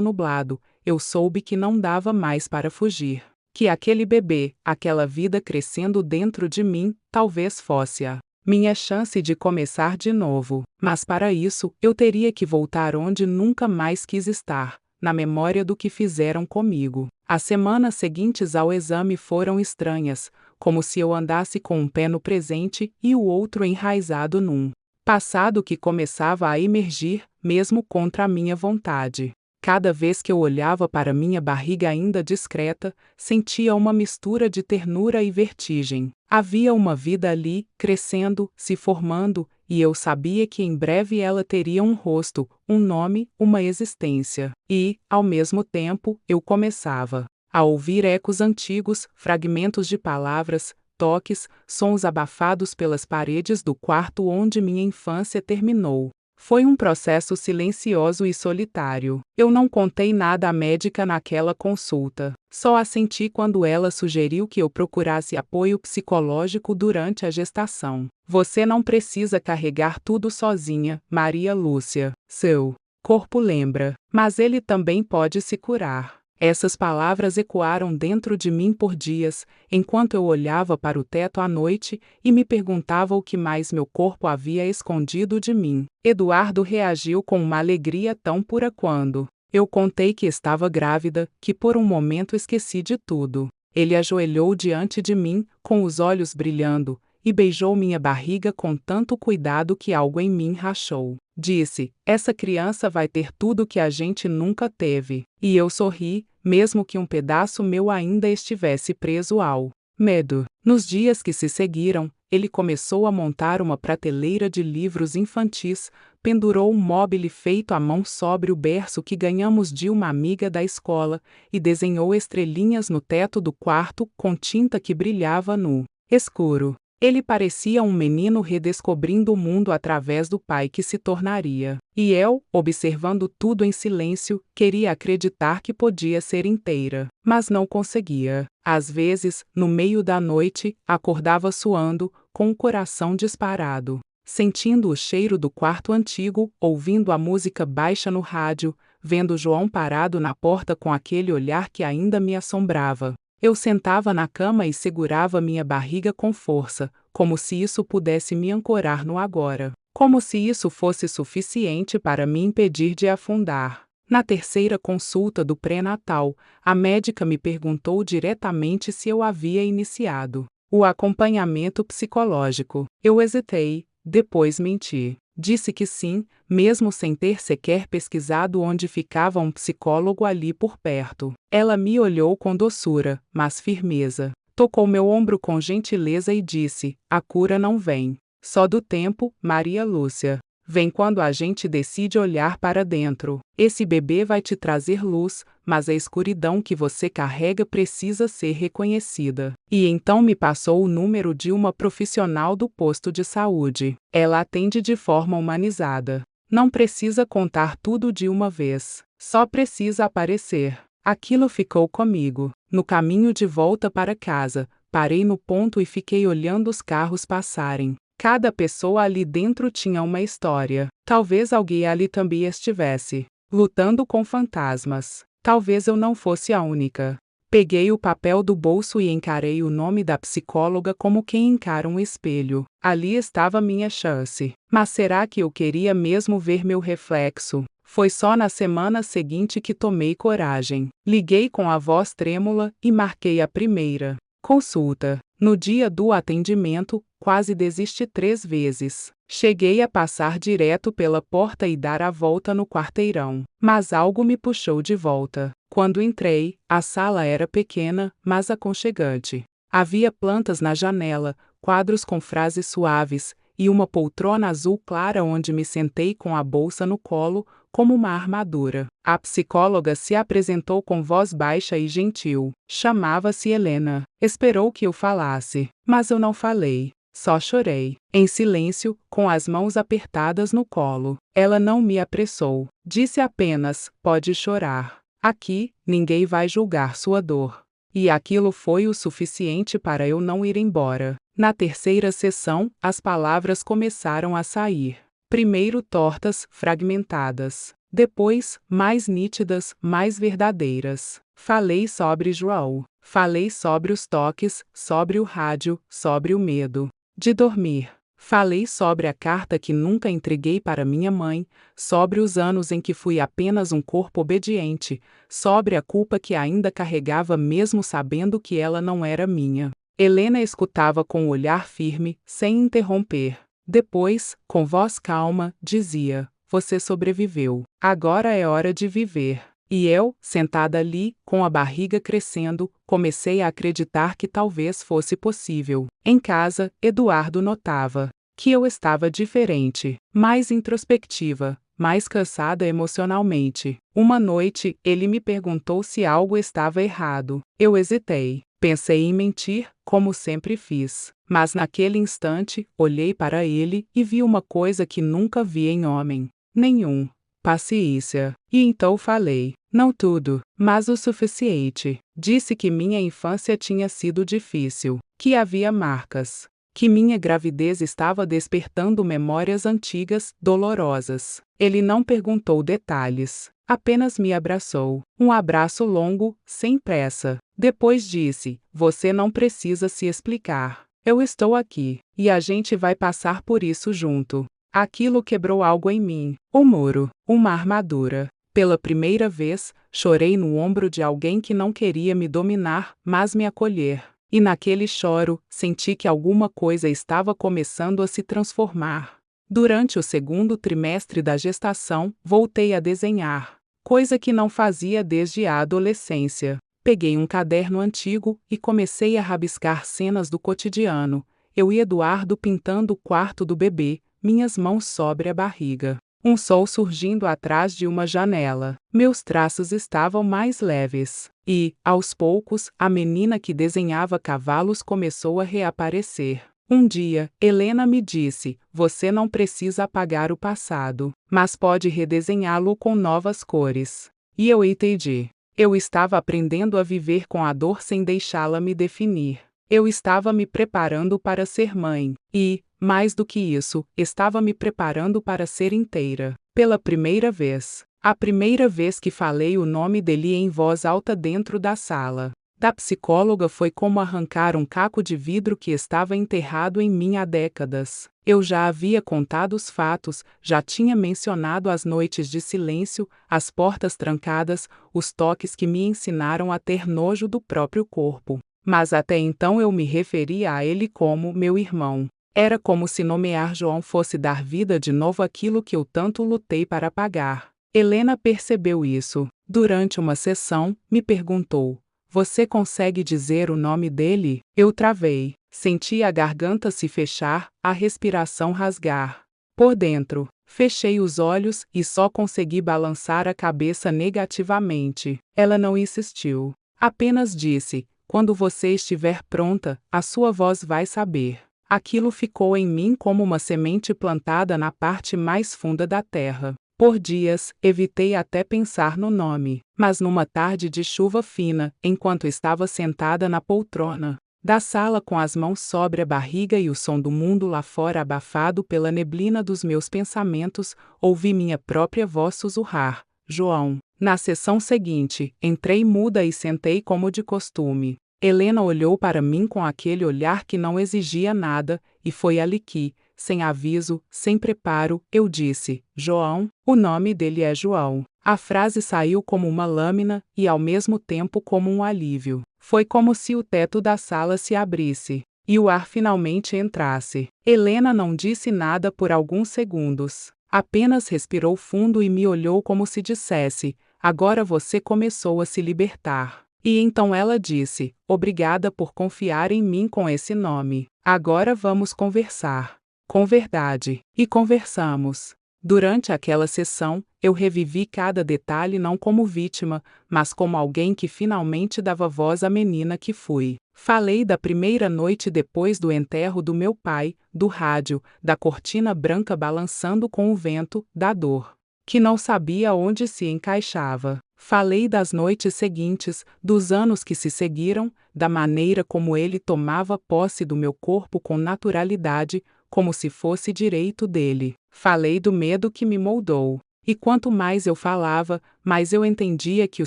[SPEAKER 1] nublado, eu soube que não dava mais para fugir. Que aquele bebê, aquela vida crescendo dentro de mim, talvez fosse a minha chance de começar de novo. Mas para isso, eu teria que voltar onde nunca mais quis estar, na memória do que fizeram comigo. As semanas seguintes ao exame foram estranhas, como se eu andasse com um pé no presente e o outro enraizado num passado que começava a emergir, mesmo contra a minha vontade. Cada vez que eu olhava para minha barriga ainda discreta, sentia uma mistura de ternura e vertigem. Havia uma vida ali, crescendo, se formando, e eu sabia que em breve ela teria um rosto, um nome, uma existência. E, ao mesmo tempo, eu começava a ouvir ecos antigos, fragmentos de palavras, toques, sons abafados pelas paredes do quarto onde minha infância terminou. Foi um processo silencioso e solitário. Eu não contei nada à médica naquela consulta. Só assenti quando ela sugeriu que eu procurasse apoio psicológico durante a gestação. Você não precisa carregar tudo sozinha, Maria Lúcia. Seu corpo lembra, mas ele também pode se curar. Essas palavras ecoaram dentro de mim por dias, enquanto eu olhava para o teto à noite e me perguntava o que mais meu corpo havia escondido de mim. Eduardo reagiu com uma alegria tão pura quando eu contei que estava grávida, que por um momento esqueci de tudo. Ele ajoelhou diante de mim, com os olhos brilhando, e beijou minha barriga com tanto cuidado que algo em mim rachou. Disse: essa criança vai ter tudo que a gente nunca teve. E eu sorri, mesmo que um pedaço meu ainda estivesse preso ao medo. Nos dias que se seguiram, ele começou a montar uma prateleira de livros infantis, pendurou um mobile feito à mão sobre o berço que ganhamos de uma amiga da escola e desenhou estrelinhas no teto do quarto com tinta que brilhava no escuro. Ele parecia um menino redescobrindo o mundo através do pai que se tornaria. E eu, observando tudo em silêncio, queria acreditar que podia ser inteira, mas não conseguia. Às vezes, no meio da noite, acordava suando, com o coração disparado, sentindo o cheiro do quarto antigo, ouvindo a música baixa no rádio, vendo João parado na porta com aquele olhar que ainda me assombrava. Eu sentava na cama e segurava minha barriga com força, como se isso pudesse me ancorar no agora. Como se isso fosse suficiente para me impedir de afundar. Na terceira consulta do pré-natal, a médica me perguntou diretamente se eu havia iniciado o acompanhamento psicológico. Eu hesitei, depois menti. Disse que sim, mesmo sem ter sequer pesquisado onde ficava um psicólogo ali por perto. Ela me olhou com doçura, mas firmeza. Tocou meu ombro com gentileza e disse: a cura não vem só do tempo, Maria Lúcia. Vem quando a gente decide olhar para dentro. Esse bebê vai te trazer luz, mas a escuridão que você carrega precisa ser reconhecida. E então me passou o número de uma profissional do posto de saúde. Ela atende de forma humanizada. Não precisa contar tudo de uma vez. Só precisa aparecer. Aquilo ficou comigo. No caminho de volta para casa, parei no ponto e fiquei olhando os carros passarem. Cada pessoa ali dentro tinha uma história. Talvez alguém ali também estivesse lutando com fantasmas. Talvez eu não fosse a única. Peguei o papel do bolso e encarei o nome da psicóloga como quem encara um espelho. Ali estava minha chance. Mas será que eu queria mesmo ver meu reflexo? Foi só na semana seguinte que tomei coragem. Liguei com a voz trêmula e marquei a primeira consulta. No dia do atendimento, quase desisti 3 vezes. Cheguei a passar direto pela porta e dar a volta no quarteirão. Mas algo me puxou de volta. Quando entrei, a sala era pequena, mas aconchegante. Havia plantas na janela, quadros com frases suaves, e uma poltrona azul clara onde me sentei com a bolsa no colo, como uma armadura. A psicóloga se apresentou com voz baixa e gentil. Chamava-se Helena. Esperou que eu falasse, mas eu não falei. Só chorei, em silêncio, com as mãos apertadas no colo. Ela não me apressou. Disse apenas: pode chorar. Aqui, ninguém vai julgar sua dor. E aquilo foi o suficiente para eu não ir embora. Na terceira sessão, as palavras começaram a sair. Primeiro tortas, fragmentadas. Depois, mais nítidas, mais verdadeiras. Falei sobre João. Falei sobre os toques, sobre o rádio, sobre o medo de dormir. Falei sobre a carta que nunca entreguei para minha mãe, sobre os anos em que fui apenas um corpo obediente, sobre a culpa que ainda carregava mesmo sabendo que ela não era minha. Helena escutava com o olhar firme, sem interromper. Depois, com voz calma, dizia: você sobreviveu. Agora é hora de viver. E eu, sentada ali, com a barriga crescendo, comecei a acreditar que talvez fosse possível. Em casa, Eduardo notava que eu estava diferente, mais introspectiva, mais cansada emocionalmente. Uma noite, ele me perguntou se algo estava errado. Eu hesitei. Pensei em mentir, como sempre fiz. Mas naquele instante, olhei para ele e vi uma coisa que nunca vi em homem nenhum: paciência. E então falei, não tudo, mas o suficiente. Disse que minha infância tinha sido difícil, que havia marcas, que minha gravidez estava despertando memórias antigas, dolorosas. Ele não perguntou detalhes, apenas me abraçou. Um abraço longo, sem pressa. Depois disse: você não precisa se explicar. Eu estou aqui, e a gente vai passar por isso junto. Aquilo quebrou algo em mim. O muro, uma armadura. Pela primeira vez, chorei no ombro de alguém que não queria me dominar, mas me acolher. E naquele choro, senti que alguma coisa estava começando a se transformar. Durante o segundo trimestre da gestação, voltei a desenhar, coisa que não fazia desde a adolescência. Peguei um caderno antigo e comecei a rabiscar cenas do cotidiano. Eu e Eduardo pintando o quarto do bebê, minhas mãos sobre a barriga. Um sol surgindo atrás de uma janela. Meus traços estavam mais leves. E, aos poucos, a menina que desenhava cavalos começou a reaparecer. Um dia, Helena me disse: você não precisa apagar o passado, mas pode redesenhá-lo com novas cores. E eu entendi. Eu estava aprendendo a viver com a dor sem deixá-la me definir. Eu estava me preparando para ser mãe. E, mais do que isso, estava me preparando para ser inteira. Pela primeira vez. A primeira vez que falei o nome dele em voz alta dentro da sala da psicóloga foi como arrancar um caco de vidro que estava enterrado em mim há décadas. Eu já havia contado os fatos, já tinha mencionado as noites de silêncio, as portas trancadas, os toques que me ensinaram a ter nojo do próprio corpo. Mas até então eu me referia a ele como meu irmão. Era como se nomear João fosse dar vida de novo àquilo que eu tanto lutei para apagar. Helena percebeu isso. Durante uma sessão, me perguntou: você consegue dizer o nome dele? Eu travei. Senti a garganta se fechar, a respiração rasgar. Por dentro, fechei os olhos e só consegui balançar a cabeça negativamente. Ela não insistiu. Apenas disse: quando você estiver pronta, a sua voz vai saber. Aquilo ficou em mim como uma semente plantada na parte mais funda da terra. Por dias, evitei até pensar no nome, mas numa tarde de chuva fina, enquanto estava sentada na poltrona da sala com as mãos sobre a barriga e o som do mundo lá fora abafado pela neblina dos meus pensamentos, ouvi minha própria voz sussurrar: João. Na sessão seguinte, entrei muda e sentei como de costume. Helena olhou para mim com aquele olhar que não exigia nada, e foi ali que, sem aviso, sem preparo, eu disse: João. O nome dele é João. A frase saiu como uma lâmina e ao mesmo tempo como um alívio. Foi como se o teto da sala se abrisse e o ar finalmente entrasse. Helena não disse nada por alguns segundos. Apenas respirou fundo e me olhou como se dissesse: agora você começou a se libertar. E então ela disse: obrigada por confiar em mim com esse nome. Agora vamos conversar. Com verdade. E conversamos. Durante aquela sessão, eu revivi cada detalhe não como vítima, mas como alguém que finalmente dava voz à menina que fui. Falei da primeira noite depois do enterro do meu pai, do rádio, da cortina branca balançando com o vento, da dor, que não sabia onde se encaixava. Falei das noites seguintes, dos anos que se seguiram, da maneira como ele tomava posse do meu corpo com naturalidade, como se fosse direito dele. Falei do medo que me moldou. E quanto mais eu falava, mais eu entendia que o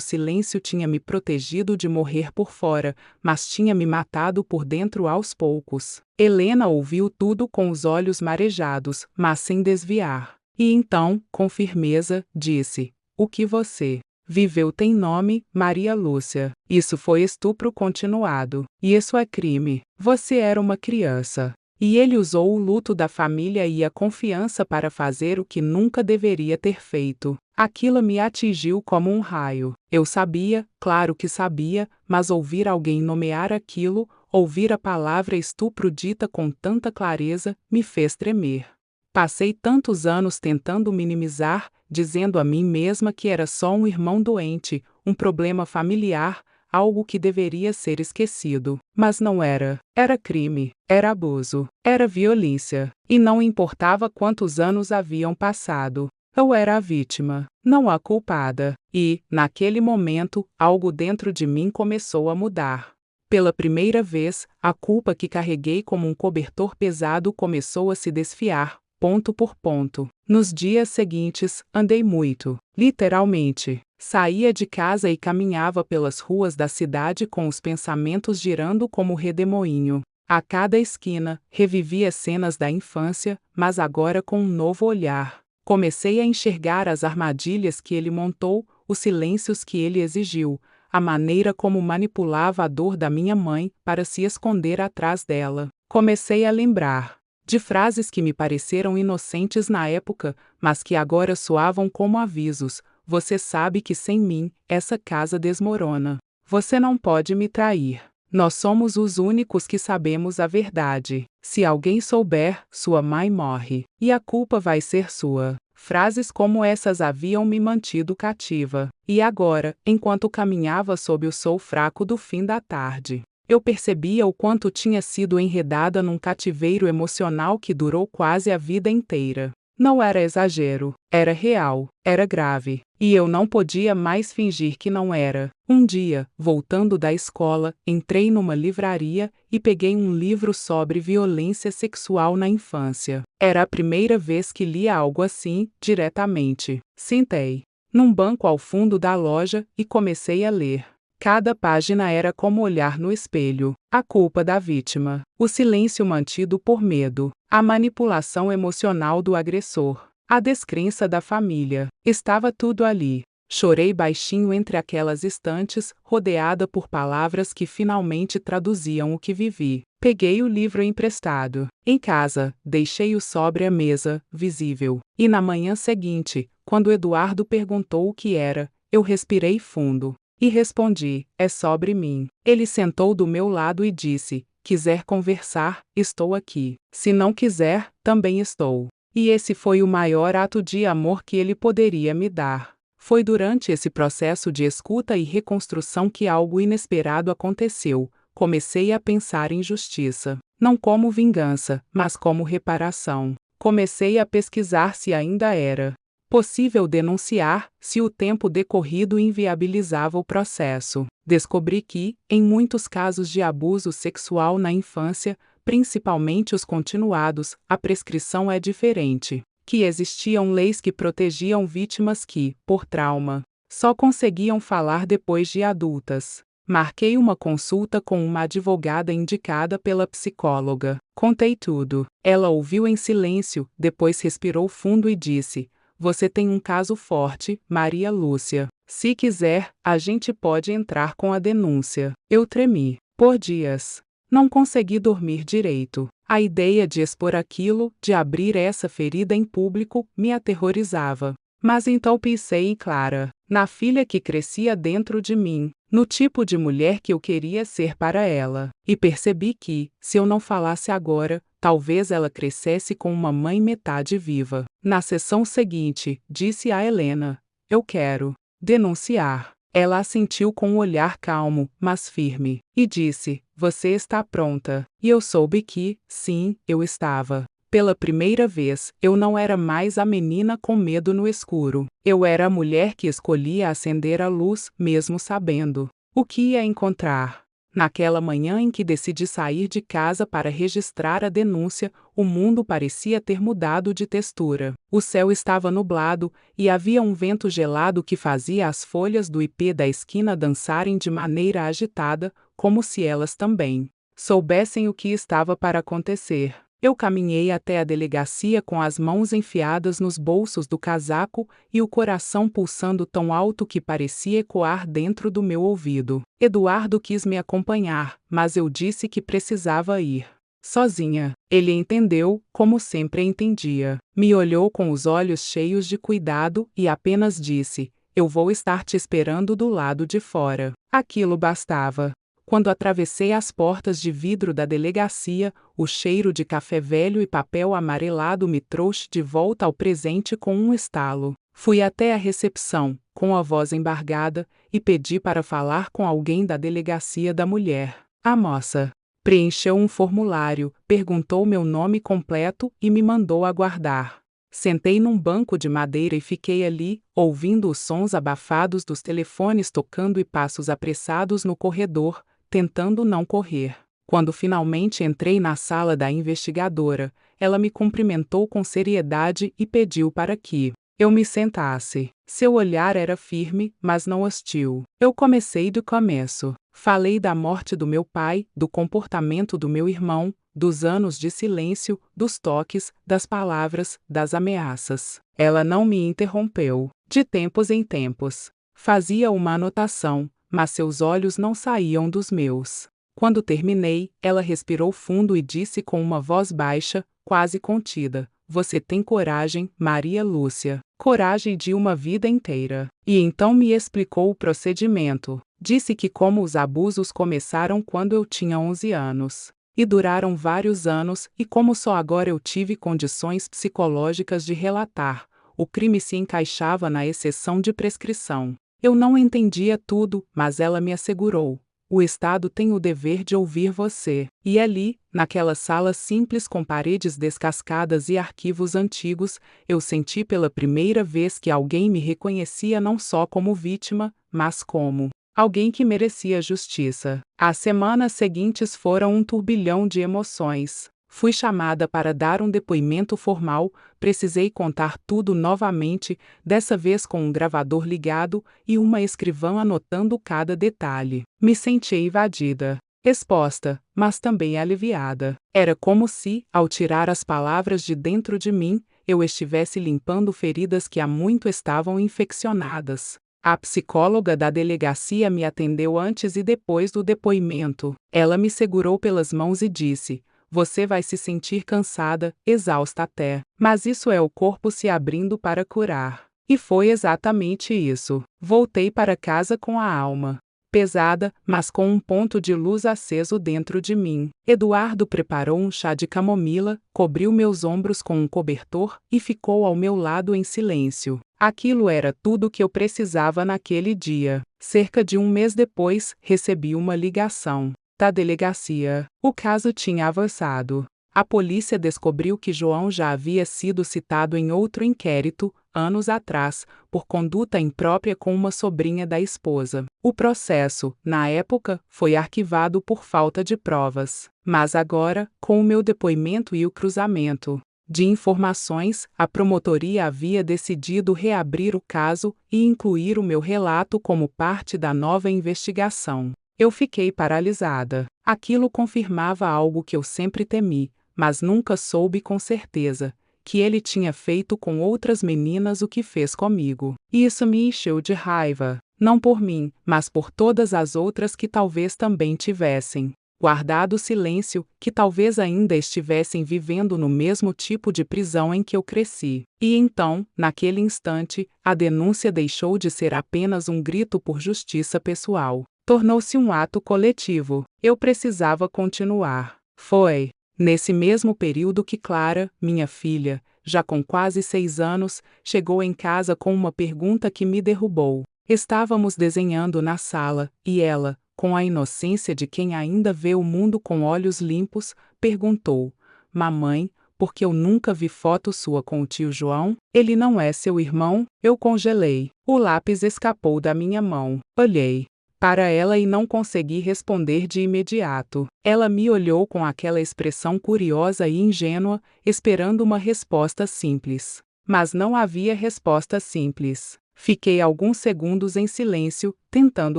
[SPEAKER 1] silêncio tinha me protegido de morrer por fora, mas tinha me matado por dentro aos poucos. Helena ouviu tudo com os olhos marejados, mas sem desviar. E então, com firmeza, disse: "O que você viveu tem nome, Maria Lúcia. Isso foi estupro continuado. E isso é crime. Você era uma criança." E ele usou o luto da família e a confiança para fazer o que nunca deveria ter feito. Aquilo me atingiu como um raio. Eu sabia, claro que sabia, mas ouvir alguém nomear aquilo, ouvir a palavra estupro dita com tanta clareza, me fez tremer. Passei tantos anos tentando minimizar, dizendo a mim mesma que era só um irmão doente, um problema familiar, algo que deveria ser esquecido. Mas não era. Era crime, era abuso, era violência. E não importava quantos anos haviam passado. Eu era a vítima, não a culpada. E, naquele momento, algo dentro de mim começou a mudar. Pela primeira vez, a culpa que carreguei como um cobertor pesado começou a se desfiar, ponto por ponto. Nos dias seguintes, andei muito, literalmente. Saía de casa e caminhava pelas ruas da cidade com os pensamentos girando como redemoinho. A cada esquina, revivia cenas da infância, mas agora com um novo olhar. Comecei a enxergar as armadilhas que ele montou, os silêncios que ele exigiu, a maneira como manipulava a dor da minha mãe para se esconder atrás dela. Comecei a lembrar de frases que me pareceram inocentes na época, mas que agora soavam como avisos. Você sabe que sem mim, essa casa desmorona. Você não pode me trair. Nós somos os únicos que sabemos a verdade. Se alguém souber, sua mãe morre. E a culpa vai ser sua. Frases como essas haviam me mantido cativa. E agora, enquanto caminhava sob o sol fraco do fim da tarde, eu percebia o quanto tinha sido enredada num cativeiro emocional que durou quase a vida inteira. Não era exagero, era real, era grave, e eu não podia mais fingir que não era. Um dia, voltando da escola, entrei numa livraria e peguei um livro sobre violência sexual na infância. Era a primeira vez que lia algo assim, diretamente. Sentei num banco ao fundo da loja e comecei a ler. Cada página era como olhar no espelho. A culpa da vítima, o silêncio mantido por medo, a manipulação emocional do agressor, a descrença da família. Estava tudo ali. Chorei baixinho entre aquelas estantes, rodeada por palavras que finalmente traduziam o que vivi. Peguei o livro emprestado. Em casa, deixei-o sobre a mesa, visível. E na manhã seguinte, quando Eduardo perguntou o que era, eu respirei fundo. E respondi: é sobre mim. Ele sentou do meu lado e disse: quiser conversar, estou aqui. Se não quiser, também estou. E esse foi o maior ato de amor que ele poderia me dar. Foi durante esse processo de escuta e reconstrução que algo inesperado aconteceu. Comecei a pensar em justiça. Não como vingança, mas como reparação. Comecei a pesquisar se ainda era possível denunciar, se o tempo decorrido inviabilizava o processo. Descobri que, em muitos casos de abuso sexual na infância, principalmente os continuados, a prescrição é diferente. Que existiam leis que protegiam vítimas que, por trauma, só conseguiam falar depois de adultas. Marquei uma consulta com uma advogada indicada pela psicóloga. Contei tudo. Ela ouviu em silêncio, depois respirou fundo e disse: você tem um caso forte, Maria Lúcia. Se quiser, a gente pode entrar com a denúncia. Eu tremi. Por dias. Não consegui dormir direito. A ideia de expor aquilo, de abrir essa ferida em público, me aterrorizava. Mas então pensei em Clara, na filha que crescia dentro de mim, no tipo de mulher que eu queria ser para ela. E percebi que, se eu não falasse agora, talvez ela crescesse com uma mãe metade viva. Na sessão seguinte, disse a Helena: eu quero denunciar. Ela assentiu com um olhar calmo, mas firme, e disse: você está pronta? E eu soube que, sim, eu estava. Pela primeira vez, eu não era mais a menina com medo no escuro. Eu era a mulher que escolhia acender a luz, mesmo sabendo o que ia encontrar. Naquela manhã em que decidi sair de casa para registrar a denúncia, o mundo parecia ter mudado de textura. O céu estava nublado e havia um vento gelado que fazia as folhas do ipê da esquina dançarem de maneira agitada, como se elas também soubessem o que estava para acontecer. Eu caminhei até a delegacia com as mãos enfiadas nos bolsos do casaco e o coração pulsando tão alto que parecia ecoar dentro do meu ouvido. Eduardo quis me acompanhar, mas eu disse que precisava ir sozinha. Ele entendeu, como sempre entendia. Me olhou com os olhos cheios de cuidado e apenas disse: eu vou estar te esperando do lado de fora. Aquilo bastava. Quando atravessei as portas de vidro da delegacia, o cheiro de café velho e papel amarelado me trouxe de volta ao presente com um estalo. Fui até a recepção, com a voz embargada, e pedi para falar com alguém da delegacia da mulher. A moça preencheu um formulário, perguntou meu nome completo e me mandou aguardar. Sentei num banco de madeira e fiquei ali, ouvindo os sons abafados dos telefones tocando e passos apressados no corredor, tentando não correr. Quando finalmente entrei na sala da investigadora, ela me cumprimentou com seriedade e pediu para que eu me sentasse. Seu olhar era firme, mas não hostil. Eu comecei do começo. Falei da morte do meu pai, do comportamento do meu irmão, dos anos de silêncio, dos toques, das palavras, das ameaças. Ela não me interrompeu. De tempos em tempos, fazia uma anotação, mas seus olhos não saíam dos meus. Quando terminei, ela respirou fundo e disse com uma voz baixa, quase contida: você tem coragem, Maria Lúcia. Coragem de uma vida inteira. E então me explicou o procedimento. Disse que como os abusos começaram quando eu tinha 11 anos. E duraram vários anos, e como só agora eu tive condições psicológicas de relatar, o crime se encaixava na exceção de prescrição. Eu não entendia tudo, mas ela me assegurou: o Estado tem o dever de ouvir você. E ali, naquela sala simples com paredes descascadas e arquivos antigos, eu senti pela primeira vez que alguém me reconhecia não só como vítima, mas como alguém que merecia justiça. As semanas seguintes foram um turbilhão de emoções. Fui chamada para dar um depoimento formal, precisei contar tudo novamente, dessa vez com um gravador ligado e uma escrivã anotando cada detalhe. Me senti invadida, exposta, mas também aliviada. Era como se, ao tirar as palavras de dentro de mim, eu estivesse limpando feridas que há muito estavam infeccionadas. A psicóloga da delegacia me atendeu antes e depois do depoimento. Ela me segurou pelas mãos e disse: você vai se sentir cansada, exausta até, mas isso é o corpo se abrindo para curar. E foi exatamente isso. Voltei para casa com a alma pesada, mas com um ponto de luz aceso dentro de mim. Eduardo preparou um chá de camomila, cobriu meus ombros com um cobertor e ficou ao meu lado em silêncio. Aquilo era tudo o que eu precisava naquele dia. Cerca de um mês depois, recebi uma ligação da delegacia. O caso tinha avançado. A polícia descobriu que João já havia sido citado em outro inquérito, anos atrás, por conduta imprópria com uma sobrinha da esposa. O processo, na época, foi arquivado por falta de provas. Mas agora, com o meu depoimento e o cruzamento de informações, a promotoria havia decidido reabrir o caso e incluir o meu relato como parte da nova investigação. Eu fiquei paralisada. Aquilo confirmava algo que eu sempre temi, mas nunca soube com certeza: que ele tinha feito com outras meninas o que fez comigo. E isso me encheu de raiva, não por mim, mas por todas as outras que talvez também tivessem guardado silêncio, que talvez ainda estivessem vivendo no mesmo tipo de prisão em que eu cresci. E então, naquele instante, a denúncia deixou de ser apenas um grito por justiça pessoal. Tornou-se um ato coletivo. Eu precisava continuar. Foi Nesse mesmo período que Clara, minha filha, já com quase 6 anos, chegou em casa com uma pergunta que me derrubou. Estávamos desenhando na sala, e ela, com a inocência de quem ainda vê o mundo com olhos limpos, perguntou: Mamãe, por que eu nunca vi foto sua com o tio João? Ele não é seu irmão? Eu congelei. O lápis escapou da minha mão. Olhei para ela e não consegui responder de imediato. Ela me olhou com aquela expressão curiosa e ingênua, esperando uma resposta simples. Mas não havia resposta simples. Fiquei alguns segundos em silêncio, tentando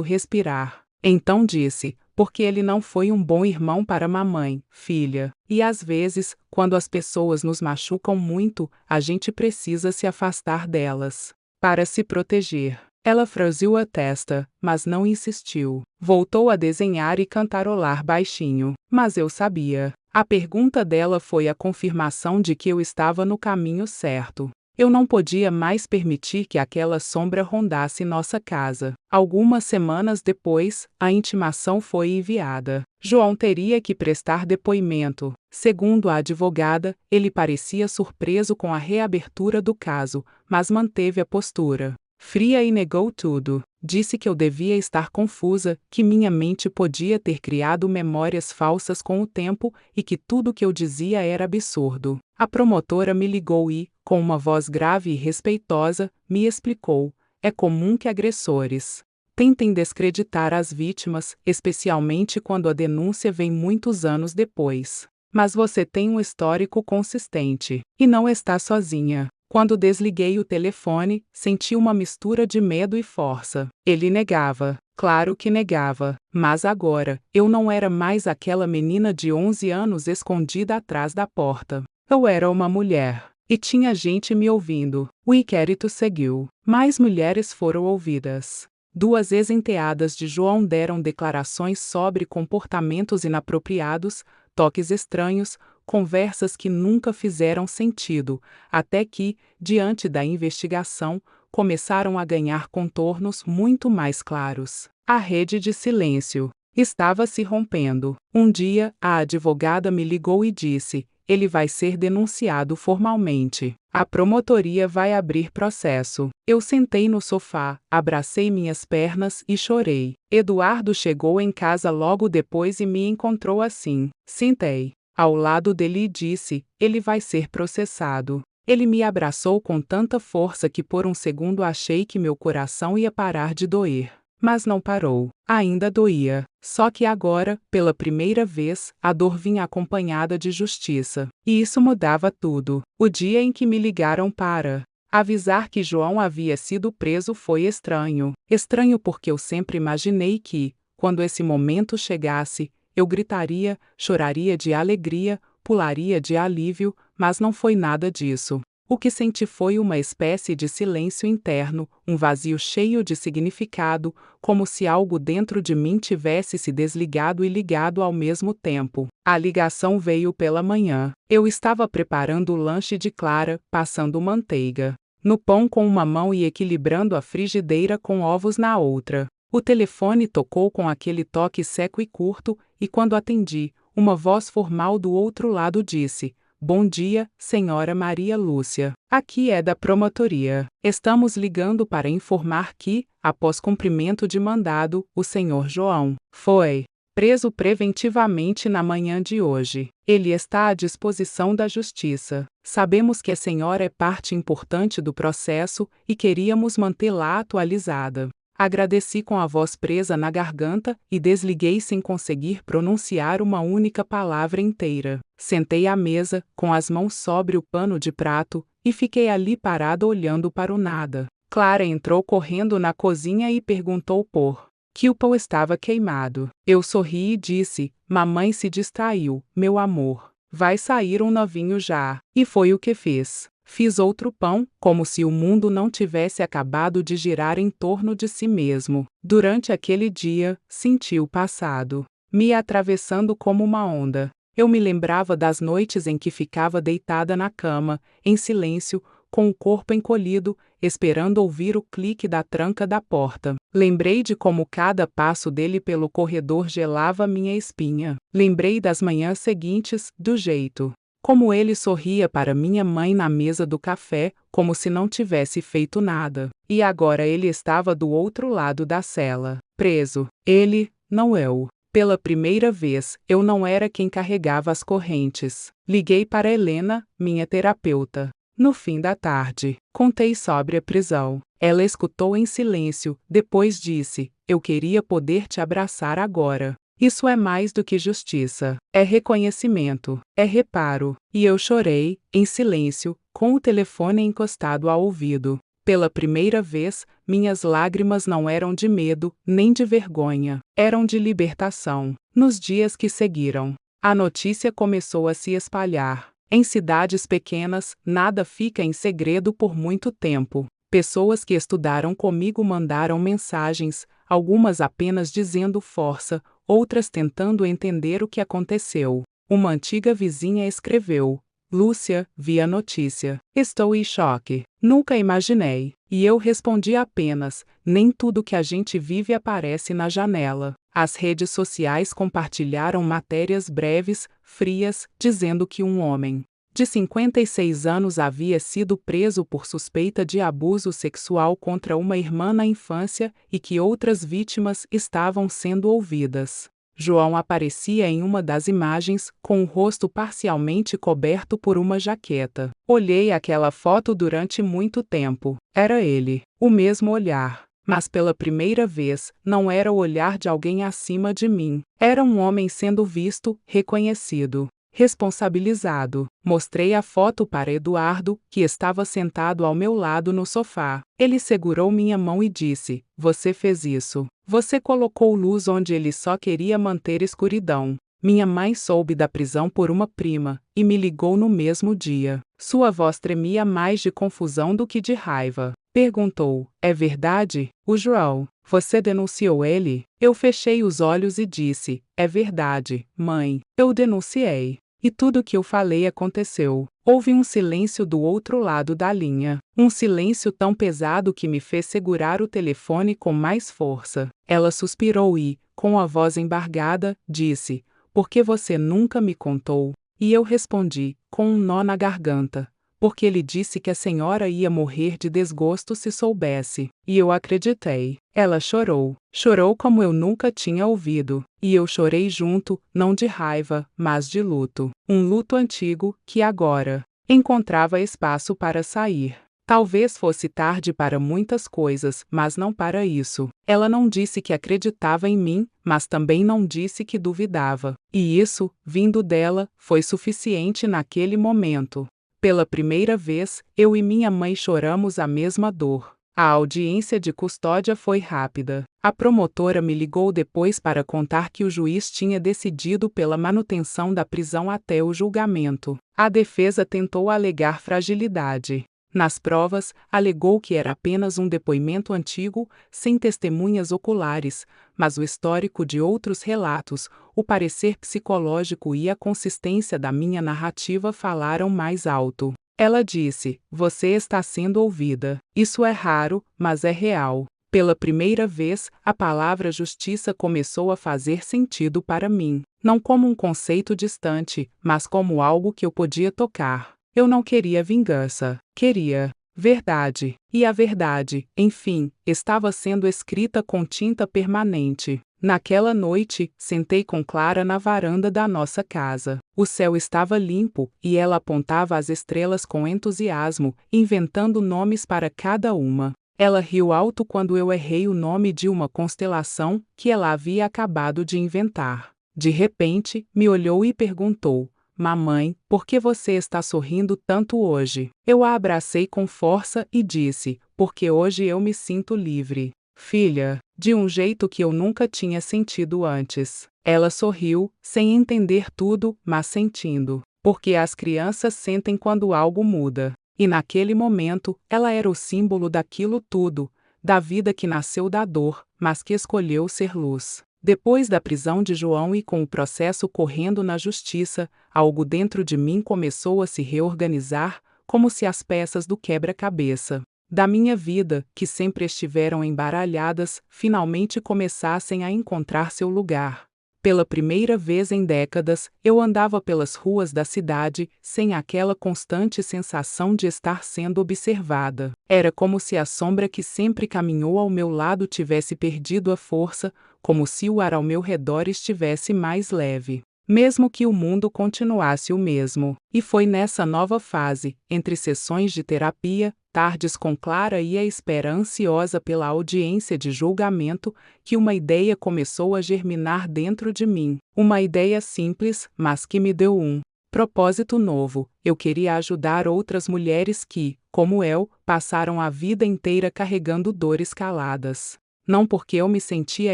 [SPEAKER 1] respirar. Então disse: porque ele não foi um bom irmão para mamãe, filha. E às vezes, quando as pessoas nos machucam muito, a gente precisa se afastar delas para se proteger. Ela franziu a testa, mas não insistiu. Voltou a desenhar e cantarolar baixinho. Mas eu sabia. A pergunta dela foi a confirmação de que eu estava no caminho certo. Eu não podia mais permitir que aquela sombra rondasse nossa casa. Algumas semanas depois, a intimação foi enviada. João teria que prestar depoimento. Segundo a advogada, ele parecia surpreso com a reabertura do caso, mas manteve a postura fria e negou tudo. Disse que eu devia estar confusa, que minha mente podia ter criado memórias falsas com o tempo e que tudo que eu dizia era absurdo. A promotora me ligou e, com uma voz grave e respeitosa, me explicou: é comum que agressores tentem descreditar as vítimas, especialmente quando a denúncia vem muitos anos depois. Mas você tem um histórico consistente, e não está sozinha. Quando desliguei o telefone, senti uma mistura de medo e força. Ele negava. Claro que negava. Mas agora, eu não era mais aquela menina de 11 anos escondida atrás da porta. Eu era uma mulher. E tinha gente me ouvindo. O inquérito seguiu. Mais mulheres foram ouvidas. 2 ex-enteadas de João deram declarações sobre comportamentos inapropriados, toques estranhos, conversas que nunca fizeram sentido, até que, diante da investigação, começaram a ganhar contornos muito mais claros. A rede de silêncio estava se rompendo. Um dia, a advogada me ligou e disse: ele vai ser denunciado formalmente. A promotoria vai abrir processo. Eu sentei no sofá, abracei minhas pernas e chorei. Eduardo chegou em casa logo depois e me encontrou assim. Sentei ao lado dele e disse: ele vai ser processado. Ele me abraçou com tanta força que por um segundo achei que meu coração ia parar de doer. Mas não parou. Ainda doía. Só que agora, pela primeira vez, a dor vinha acompanhada de justiça. E isso mudava tudo. O dia em que me ligaram para avisar que João havia sido preso foi estranho. Estranho porque eu sempre imaginei que, quando esse momento chegasse, eu gritaria, choraria de alegria, pularia de alívio, mas não foi nada disso. O que senti foi uma espécie de silêncio interno, um vazio cheio de significado, como se algo dentro de mim tivesse se desligado e ligado ao mesmo tempo. A ligação veio pela manhã. Eu estava preparando o lanche de Clara, passando manteiga no pão com uma mão e equilibrando a frigideira com ovos na outra. O telefone tocou com aquele toque seco e curto, e quando atendi, uma voz formal do outro lado disse: bom dia, senhora Maria Lúcia. Aqui é da promotoria. Estamos ligando para informar que, após cumprimento de mandado, o senhor João foi preso preventivamente na manhã de hoje. Ele está à disposição da justiça. Sabemos que a senhora é parte importante do processo e queríamos mantê-la atualizada. Agradeci com a voz presa na garganta e desliguei sem conseguir pronunciar uma única palavra inteira. Sentei à mesa, com as mãos sobre o pano de prato, e fiquei ali parada olhando para o nada. Clara entrou correndo na cozinha e perguntou por que o pão estava queimado. Eu sorri e disse: mamãe se distraiu, meu amor. Vai sair um novinho já. E foi o que fez. Fiz outro pão, como se o mundo não tivesse acabado de girar em torno de si mesmo. Durante aquele dia, senti o passado me atravessando como uma onda. Eu me lembrava das noites em que ficava deitada na cama, em silêncio, com o corpo encolhido, esperando ouvir o clique da tranca da porta. Lembrei de como cada passo dele pelo corredor gelava minha espinha. Lembrei das manhãs seguintes, do jeito como ele sorria para minha mãe na mesa do café, como se não tivesse feito nada. E agora ele estava do outro lado da cela, preso. Ele, não eu. Pela primeira vez, eu não era quem carregava as correntes. Liguei para Helena, minha terapeuta. No fim da tarde, contei sobre a prisão. Ela escutou em silêncio, depois disse: eu queria poder te abraçar agora. Isso é mais do que justiça. É reconhecimento. É reparo. E eu chorei, em silêncio, com o telefone encostado ao ouvido. Pela primeira vez, minhas lágrimas não eram de medo, nem de vergonha. Eram de libertação. Nos dias que seguiram, a notícia começou a se espalhar. Em cidades pequenas, nada fica em segredo por muito tempo. Pessoas que estudaram comigo mandaram mensagens, algumas apenas dizendo força, outras tentando entender o que aconteceu. Uma antiga vizinha escreveu: Lúcia, vi a notícia. Estou em choque. Nunca imaginei. E eu respondi apenas: nem tudo que a gente vive aparece na janela. As redes sociais compartilharam matérias breves, frias, dizendo que um homem de 56 anos havia sido preso por suspeita de abuso sexual contra uma irmã na infância e que outras vítimas estavam sendo ouvidas. João aparecia em uma das imagens, com o rosto parcialmente coberto por uma jaqueta. Olhei aquela foto durante muito tempo. Era ele. O mesmo olhar. Mas pela primeira vez, não era o olhar de alguém acima de mim. Era um homem sendo visto, reconhecido, responsabilizado. Mostrei a foto para Eduardo, que estava sentado ao meu lado no sofá. Ele segurou minha mão e disse: você fez isso. Você colocou luz onde ele só queria manter escuridão. Minha mãe soube da prisão por uma prima, e me ligou no mesmo dia. Sua voz tremia mais de confusão do que de raiva. Perguntou: é verdade? O João, você denunciou ele? Eu fechei os olhos e disse: é verdade, mãe, eu denunciei. E tudo que eu falei aconteceu. Houve um silêncio do outro lado da linha. Um silêncio tão pesado que me fez segurar o telefone com mais força. Ela suspirou e, com a voz embargada, disse: por que você nunca me contou? E eu respondi, com um nó na garganta: porque ele disse que a senhora ia morrer de desgosto se soubesse. E eu acreditei. Ela chorou. Chorou como eu nunca tinha ouvido. E eu chorei junto, não de raiva, mas de luto. Um luto antigo, que agora encontrava espaço para sair. Talvez fosse tarde para muitas coisas, mas não para isso. Ela não disse que acreditava em mim, mas também não disse que duvidava. E isso, vindo dela, foi suficiente naquele momento. Pela primeira vez, eu e minha mãe choramos a mesma dor. A audiência de custódia foi rápida. A promotora me ligou depois para contar que o juiz tinha decidido pela manutenção da prisão até o julgamento. A defesa tentou alegar fragilidade. Nas provas, alegou que era apenas um depoimento antigo, sem testemunhas oculares, mas o histórico de outros relatos, o parecer psicológico e a consistência da minha narrativa falaram mais alto. Ela disse: você está sendo ouvida. Isso é raro, mas é real. Pela primeira vez, a palavra justiça começou a fazer sentido para mim. Não como um conceito distante, mas como algo que eu podia tocar. Eu não queria vingança. Queria verdade. E a verdade, enfim, estava sendo escrita com tinta permanente. Naquela noite, sentei com Clara na varanda da nossa casa. O céu estava limpo, e ela apontava as estrelas com entusiasmo, inventando nomes para cada uma. Ela riu alto quando eu errei o nome de uma constelação que ela havia acabado de inventar. De repente, me olhou e perguntou: mamãe, por que você está sorrindo tanto hoje? Eu a abracei com força e disse: porque hoje eu me sinto livre. Filha, de um jeito que eu nunca tinha sentido antes. Ela sorriu, sem entender tudo, mas sentindo. Porque as crianças sentem quando algo muda. E naquele momento, ela era o símbolo daquilo tudo, da vida que nasceu da dor, mas que escolheu ser luz. Depois da prisão de João e com o processo correndo na justiça, algo dentro de mim começou a se reorganizar, como se as peças do quebra-cabeça da minha vida, que sempre estiveram embaralhadas, finalmente começassem a encontrar seu lugar. Pela primeira vez em décadas, eu andava pelas ruas da cidade, sem aquela constante sensação de estar sendo observada. Era como se a sombra que sempre caminhou ao meu lado tivesse perdido a força, como se o ar ao meu redor estivesse mais leve. Mesmo que o mundo continuasse o mesmo. E foi nessa nova fase, entre sessões de terapia, tardes com Clara e a espera ansiosa pela audiência de julgamento, que uma ideia começou a germinar dentro de mim. Uma ideia simples, mas que me deu um propósito novo. Eu queria ajudar outras mulheres que, como eu, passaram a vida inteira carregando dores caladas. Não porque eu me sentia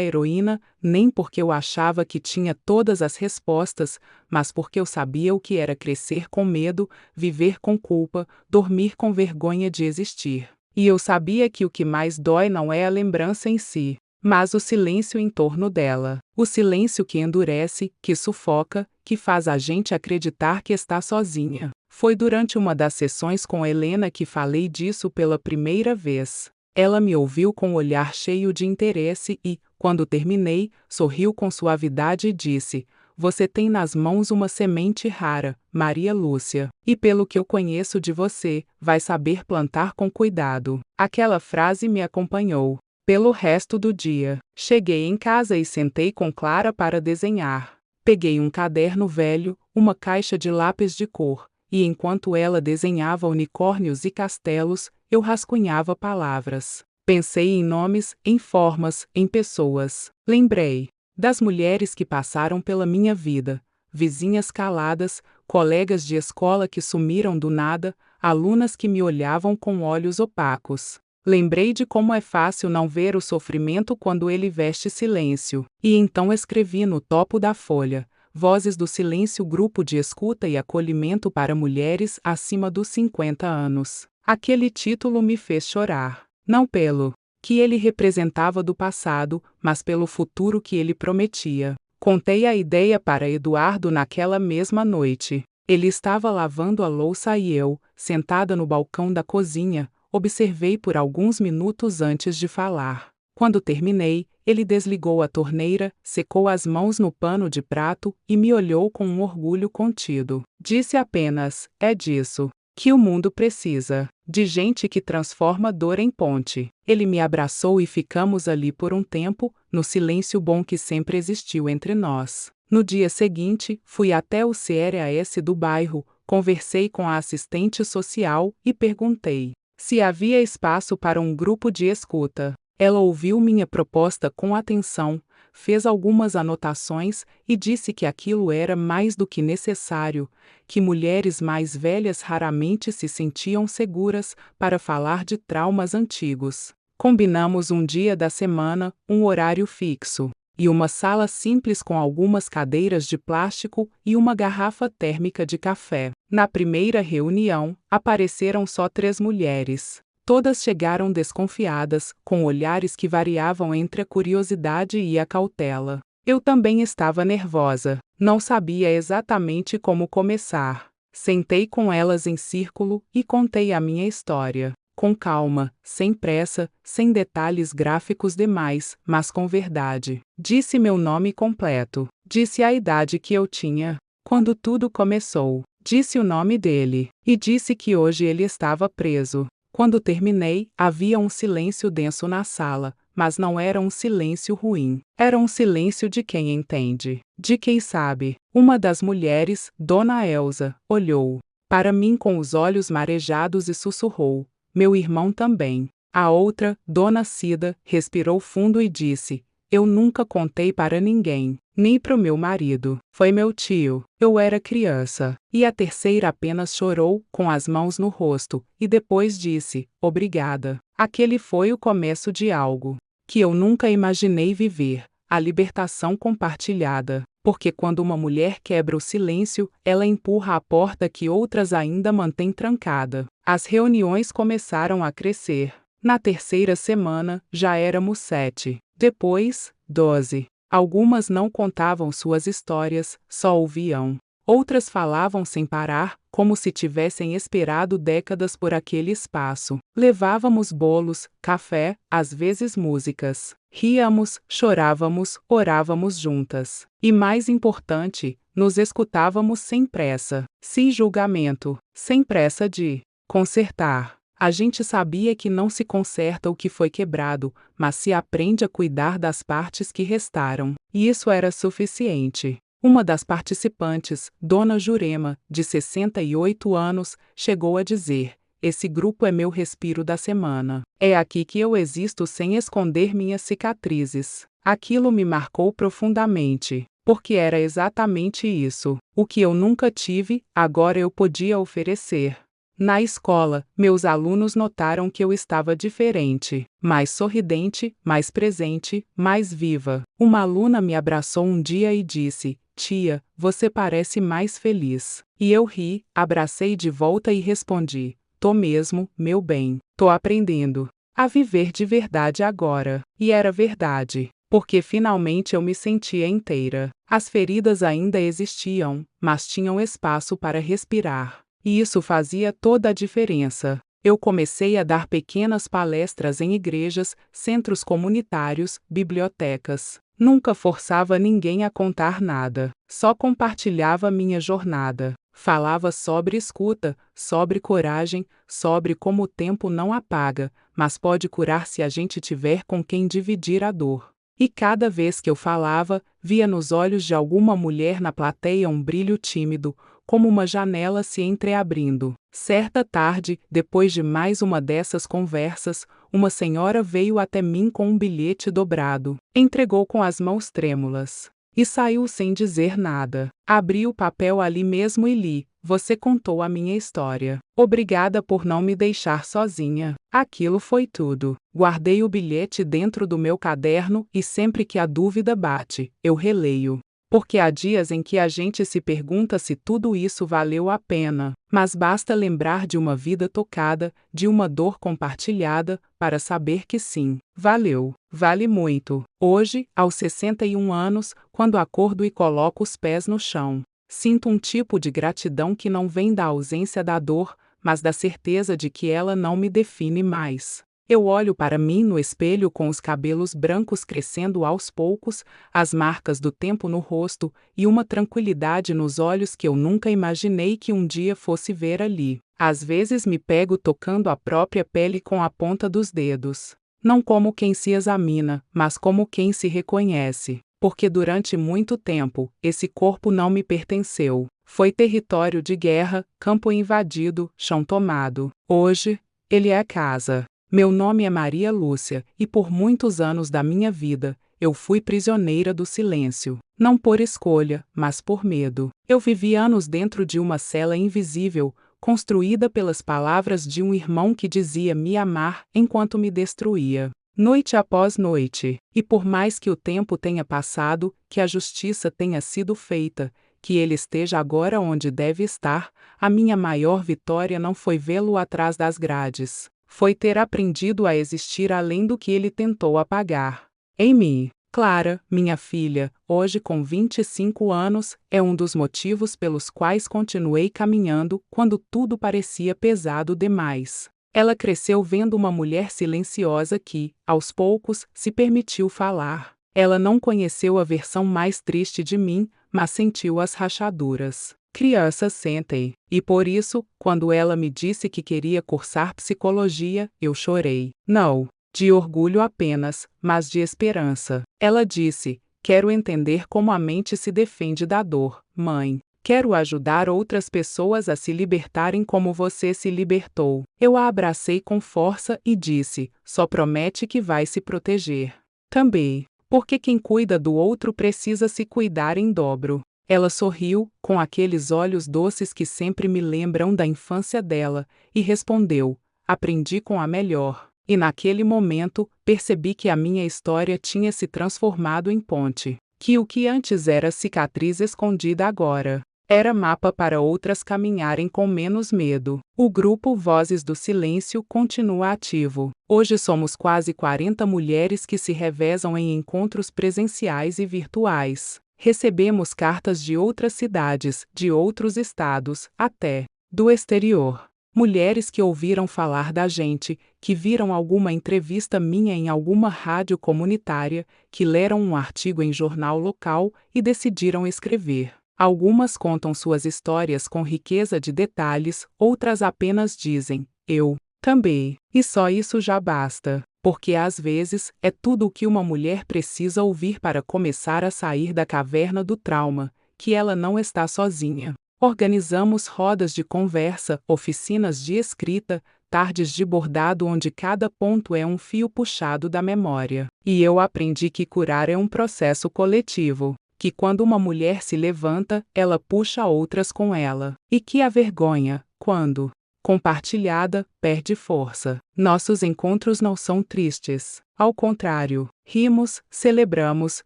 [SPEAKER 1] heroína, nem porque eu achava que tinha todas as respostas, mas porque eu sabia o que era crescer com medo, viver com culpa, dormir com vergonha de existir. E eu sabia que o que mais dói não é a lembrança em si, mas o silêncio em torno dela. O silêncio que endurece, que sufoca, que faz a gente acreditar que está sozinha. Foi durante uma das sessões com Helena que falei disso pela primeira vez. Ela me ouviu com um olhar cheio de interesse e, quando terminei, sorriu com suavidade e disse: "Você tem nas mãos uma semente rara, Maria Lúcia, e pelo que eu conheço de você, vai saber plantar com cuidado." Aquela frase me acompanhou pelo resto do dia. Cheguei em casa e sentei com Clara para desenhar. Peguei um caderno velho, uma caixa de lápis de cor, e enquanto ela desenhava unicórnios e castelos, eu rascunhava palavras. Pensei em nomes, em formas, em pessoas. Lembrei das mulheres que passaram pela minha vida, vizinhas caladas, colegas de escola que sumiram do nada, alunas que me olhavam com olhos opacos. Lembrei de como é fácil não ver o sofrimento quando ele veste silêncio. E então escrevi no topo da folha: Vozes do Silêncio, grupo de escuta e acolhimento para mulheres acima dos 50 anos. Aquele título me fez chorar. Não pelo que ele representava do passado, mas pelo futuro que ele prometia. Contei a ideia para Eduardo naquela mesma noite. Ele estava lavando a louça e eu, sentada no balcão da cozinha, observei por alguns minutos antes de falar. Quando terminei, ele desligou a torneira, secou as mãos no pano de prato e me olhou com um orgulho contido. Disse apenas: "É disso que o mundo precisa, de gente que transforma dor em ponte." Ele me abraçou e ficamos ali por um tempo, no silêncio bom que sempre existiu entre nós. No dia seguinte, fui até o CRAS do bairro, conversei com a assistente social e perguntei se havia espaço para um grupo de escuta. Ela ouviu minha proposta com atenção, fez algumas anotações e disse que aquilo era mais do que necessário, que mulheres mais velhas raramente se sentiam seguras para falar de traumas antigos. Combinamos um dia da semana, um horário fixo, e uma sala simples com algumas cadeiras de plástico e uma garrafa térmica de café. Na primeira reunião, apareceram só 3 mulheres. Todas chegaram desconfiadas, com olhares que variavam entre a curiosidade e a cautela. Eu também estava nervosa, não sabia exatamente como começar. Sentei com elas em círculo e contei a minha história. Com calma, sem pressa, sem detalhes gráficos demais, mas com verdade. Disse meu nome completo. Disse a idade que eu tinha quando tudo começou. Disse o nome dele. E disse que hoje ele estava preso. Quando terminei, havia um silêncio denso na sala, mas não era um silêncio ruim. Era um silêncio de quem entende, de quem sabe. Uma das mulheres, Dona Elza, olhou para mim com os olhos marejados e sussurrou: "Meu irmão também." A outra, Dona Cida, respirou fundo e disse: "Eu nunca contei para ninguém, nem pro meu marido. Foi meu tio. Eu era criança." E a terceira apenas chorou, com as mãos no rosto, e depois disse: "Obrigada." Aquele foi o começo de algo que eu nunca imaginei viver, a libertação compartilhada. Porque quando uma mulher quebra o silêncio, ela empurra a porta que outras ainda mantêm trancada. As reuniões começaram a crescer. Na terceira semana, já éramos 7. Depois, 12. Algumas não contavam suas histórias, só ouviam. Outras falavam sem parar, como se tivessem esperado décadas por aquele espaço. Levávamos bolos, café, às vezes músicas. Ríamos, chorávamos, orávamos juntas. E mais importante, nos escutávamos sem pressa, sem julgamento, sem pressa de consertar. A gente sabia que não se conserta o que foi quebrado, mas se aprende a cuidar das partes que restaram. E isso era suficiente. Uma das participantes, Dona Jurema, de 68 anos, chegou a dizer: "Esse grupo é meu respiro da semana. É aqui que eu existo sem esconder minhas cicatrizes." Aquilo me marcou profundamente, porque era exatamente isso. O que eu nunca tive, agora eu podia oferecer. Na escola, meus alunos notaram que eu estava diferente, mais sorridente, mais presente, mais viva. Uma aluna me abraçou um dia e disse: "Tia, você parece mais feliz." E eu ri, abracei de volta e respondi: "Tô mesmo, meu bem. Tô aprendendo a viver de verdade agora." E era verdade, porque finalmente eu me sentia inteira. As feridas ainda existiam, mas tinham espaço para respirar. E isso fazia toda a diferença. Eu comecei a dar pequenas palestras em igrejas, centros comunitários, bibliotecas. Nunca forçava ninguém a contar nada, só compartilhava minha jornada. Falava sobre escuta, sobre coragem, sobre como o tempo não apaga, mas pode curar se a gente tiver com quem dividir a dor. E cada vez que eu falava, via nos olhos de alguma mulher na plateia um brilho tímido, como uma janela se entreabrindo. Certa tarde, depois de mais uma dessas conversas, uma senhora veio até mim com um bilhete dobrado. Entregou com as mãos trêmulas. E saiu sem dizer nada. Abri o papel ali mesmo e li: "Você contou a minha história. Obrigada por não me deixar sozinha." Aquilo foi tudo. Guardei o bilhete dentro do meu caderno e sempre que a dúvida bate, eu releio. Porque há dias em que a gente se pergunta se tudo isso valeu a pena, mas basta lembrar de uma vida tocada, de uma dor compartilhada, para saber que sim, valeu, vale muito. Hoje, aos 61 anos, quando acordo e coloco os pés no chão, sinto um tipo de gratidão que não vem da ausência da dor, mas da certeza de que ela não me define mais. Eu olho para mim no espelho com os cabelos brancos crescendo aos poucos, as marcas do tempo no rosto e uma tranquilidade nos olhos que eu nunca imaginei que um dia fosse ver ali. Às vezes me pego tocando a própria pele com a ponta dos dedos. Não como quem se examina, mas como quem se reconhece. Porque durante muito tempo, esse corpo não me pertenceu. Foi território de guerra, campo invadido, chão tomado. Hoje, ele é casa. Meu nome é Maria Lúcia, e por muitos anos da minha vida, eu fui prisioneira do silêncio. Não por escolha, mas por medo. Eu vivi anos dentro de uma cela invisível, construída pelas palavras de um irmão que dizia me amar enquanto me destruía. Noite após noite. E por mais que o tempo tenha passado, que a justiça tenha sido feita, que ele esteja agora onde deve estar, a minha maior vitória não foi vê-lo atrás das grades. Foi ter aprendido a existir além do que ele tentou apagar. Em mim, Clara, minha filha, hoje com 25 anos, é um dos motivos pelos quais continuei caminhando quando tudo parecia pesado demais. Ela cresceu vendo uma mulher silenciosa que, aos poucos, se permitiu falar. Ela não conheceu a versão mais triste de mim, mas sentiu as rachaduras. Crianças sentem. E por isso, quando ela me disse que queria cursar psicologia, eu chorei. Não de orgulho apenas, mas de esperança. Ela disse: "Quero entender como a mente se defende da dor, mãe. Quero ajudar outras pessoas a se libertarem como você se libertou." Eu a abracei com força e disse: "Só promete que vai se proteger." Também, porque quem cuida do outro precisa se cuidar em dobro. Ela sorriu, com aqueles olhos doces que sempre me lembram da infância dela, e respondeu: "Aprendi com a melhor." E naquele momento, percebi que a minha história tinha se transformado em ponte. Que o que antes era cicatriz escondida agora era mapa para outras caminharem com menos medo. O grupo Vozes do Silêncio continua ativo. Hoje somos quase 40 mulheres que se revezam em encontros presenciais e virtuais. Recebemos cartas de outras cidades, de outros estados, até do exterior. Mulheres que ouviram falar da gente, que viram alguma entrevista minha em alguma rádio comunitária, que leram um artigo em jornal local e decidiram escrever. Algumas contam suas histórias com riqueza de detalhes, outras apenas dizem, eu também. E só isso já basta, porque às vezes é tudo o que uma mulher precisa ouvir para começar a sair da caverna do trauma, que ela não está sozinha. Organizamos rodas de conversa, oficinas de escrita, tardes de bordado onde cada ponto é um fio puxado da memória. E eu aprendi que curar é um processo coletivo, que quando uma mulher se levanta, ela puxa outras com ela, e que a vergonha, quando compartilhada, perde força. Nossos encontros não são tristes. Ao contrário, rimos, celebramos,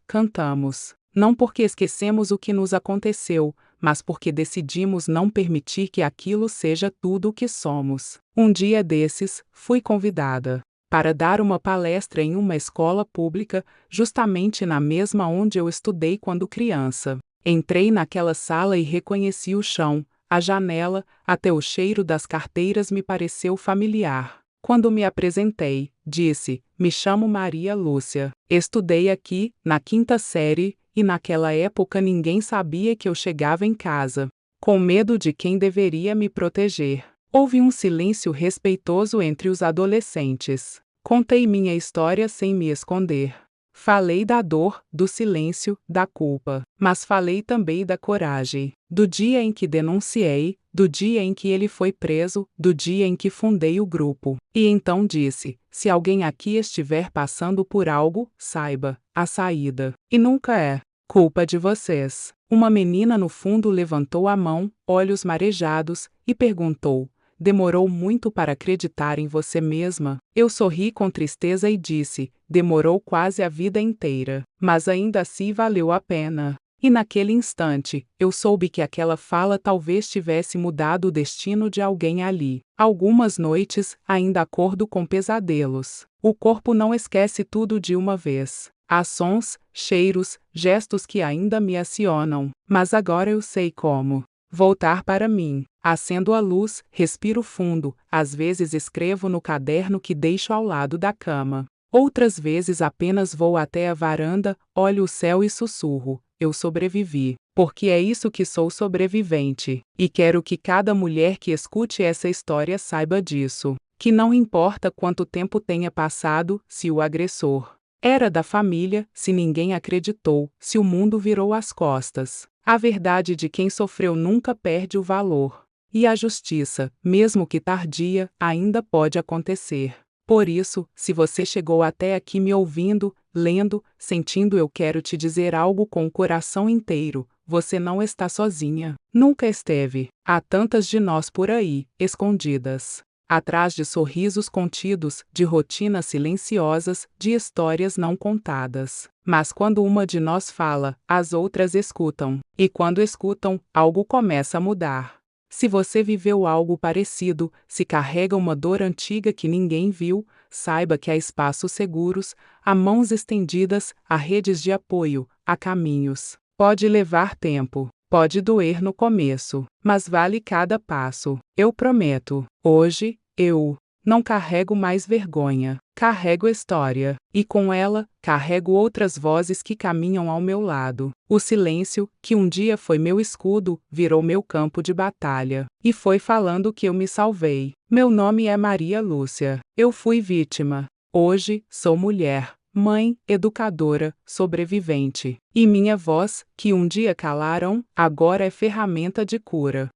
[SPEAKER 1] cantamos. Não porque esquecemos o que nos aconteceu, mas porque decidimos não permitir que aquilo seja tudo o que somos. Um dia desses, fui convidada para dar uma palestra em uma escola pública, justamente na mesma onde eu estudei quando criança. Entrei naquela sala e reconheci o chão, a janela, até o cheiro das carteiras me pareceu familiar. Quando me apresentei, disse, me chamo Maria Lúcia. Estudei aqui, na 5ª série, e naquela época ninguém sabia que eu chegava em casa, com medo de quem deveria me proteger. Houve um silêncio respeitoso entre os adolescentes. Contei minha história sem me esconder. Falei da dor, do silêncio, da culpa, mas falei também da coragem, do dia em que denunciei, do dia em que ele foi preso, do dia em que fundei o grupo. E então disse, se alguém aqui estiver passando por algo, saiba, a saída. E nunca é culpa de vocês. Uma menina no fundo levantou a mão, olhos marejados, e perguntou, demorou muito para acreditar em você mesma? Eu sorri com tristeza e disse, demorou quase a vida inteira, mas ainda assim valeu a pena. E naquele instante, eu soube que aquela fala talvez tivesse mudado o destino de alguém ali. Algumas noites, ainda acordo com pesadelos. O corpo não esquece tudo de uma vez. Há sons, cheiros, gestos que ainda me acionam, mas agora eu sei como voltar para mim. Acendo a luz, respiro fundo, às vezes escrevo no caderno que deixo ao lado da cama. Outras vezes apenas vou até a varanda, olho o céu e sussurro, eu sobrevivi. Porque é isso que sou, sobrevivente. E quero que cada mulher que escute essa história saiba disso. Que não importa quanto tempo tenha passado, se o agressor era da família, se ninguém acreditou, se o mundo virou as costas. A verdade de quem sofreu nunca perde o valor. E a justiça, mesmo que tardia, ainda pode acontecer. Por isso, se você chegou até aqui me ouvindo, lendo, sentindo, eu quero te dizer algo com o coração inteiro. Você não está sozinha. Nunca esteve. Há tantas de nós por aí, escondidas. Atrás de sorrisos contidos, de rotinas silenciosas, de histórias não contadas. Mas quando uma de nós fala, as outras escutam. E quando escutam, algo começa a mudar. Se você viveu algo parecido, se carrega uma dor antiga que ninguém viu, saiba que há espaços seguros, há mãos estendidas, há redes de apoio, há caminhos. Pode levar tempo, pode doer no começo, mas vale cada passo. Eu prometo, hoje, eu não carrego mais vergonha, carrego história, e com ela, carrego outras vozes que caminham ao meu lado. O silêncio, que um dia foi meu escudo, virou meu campo de batalha, e foi falando que eu me salvei. Meu nome é Maria Lúcia. Eu fui vítima. Hoje, sou mulher, mãe, educadora, sobrevivente. E minha voz, que um dia calaram, agora é ferramenta de cura.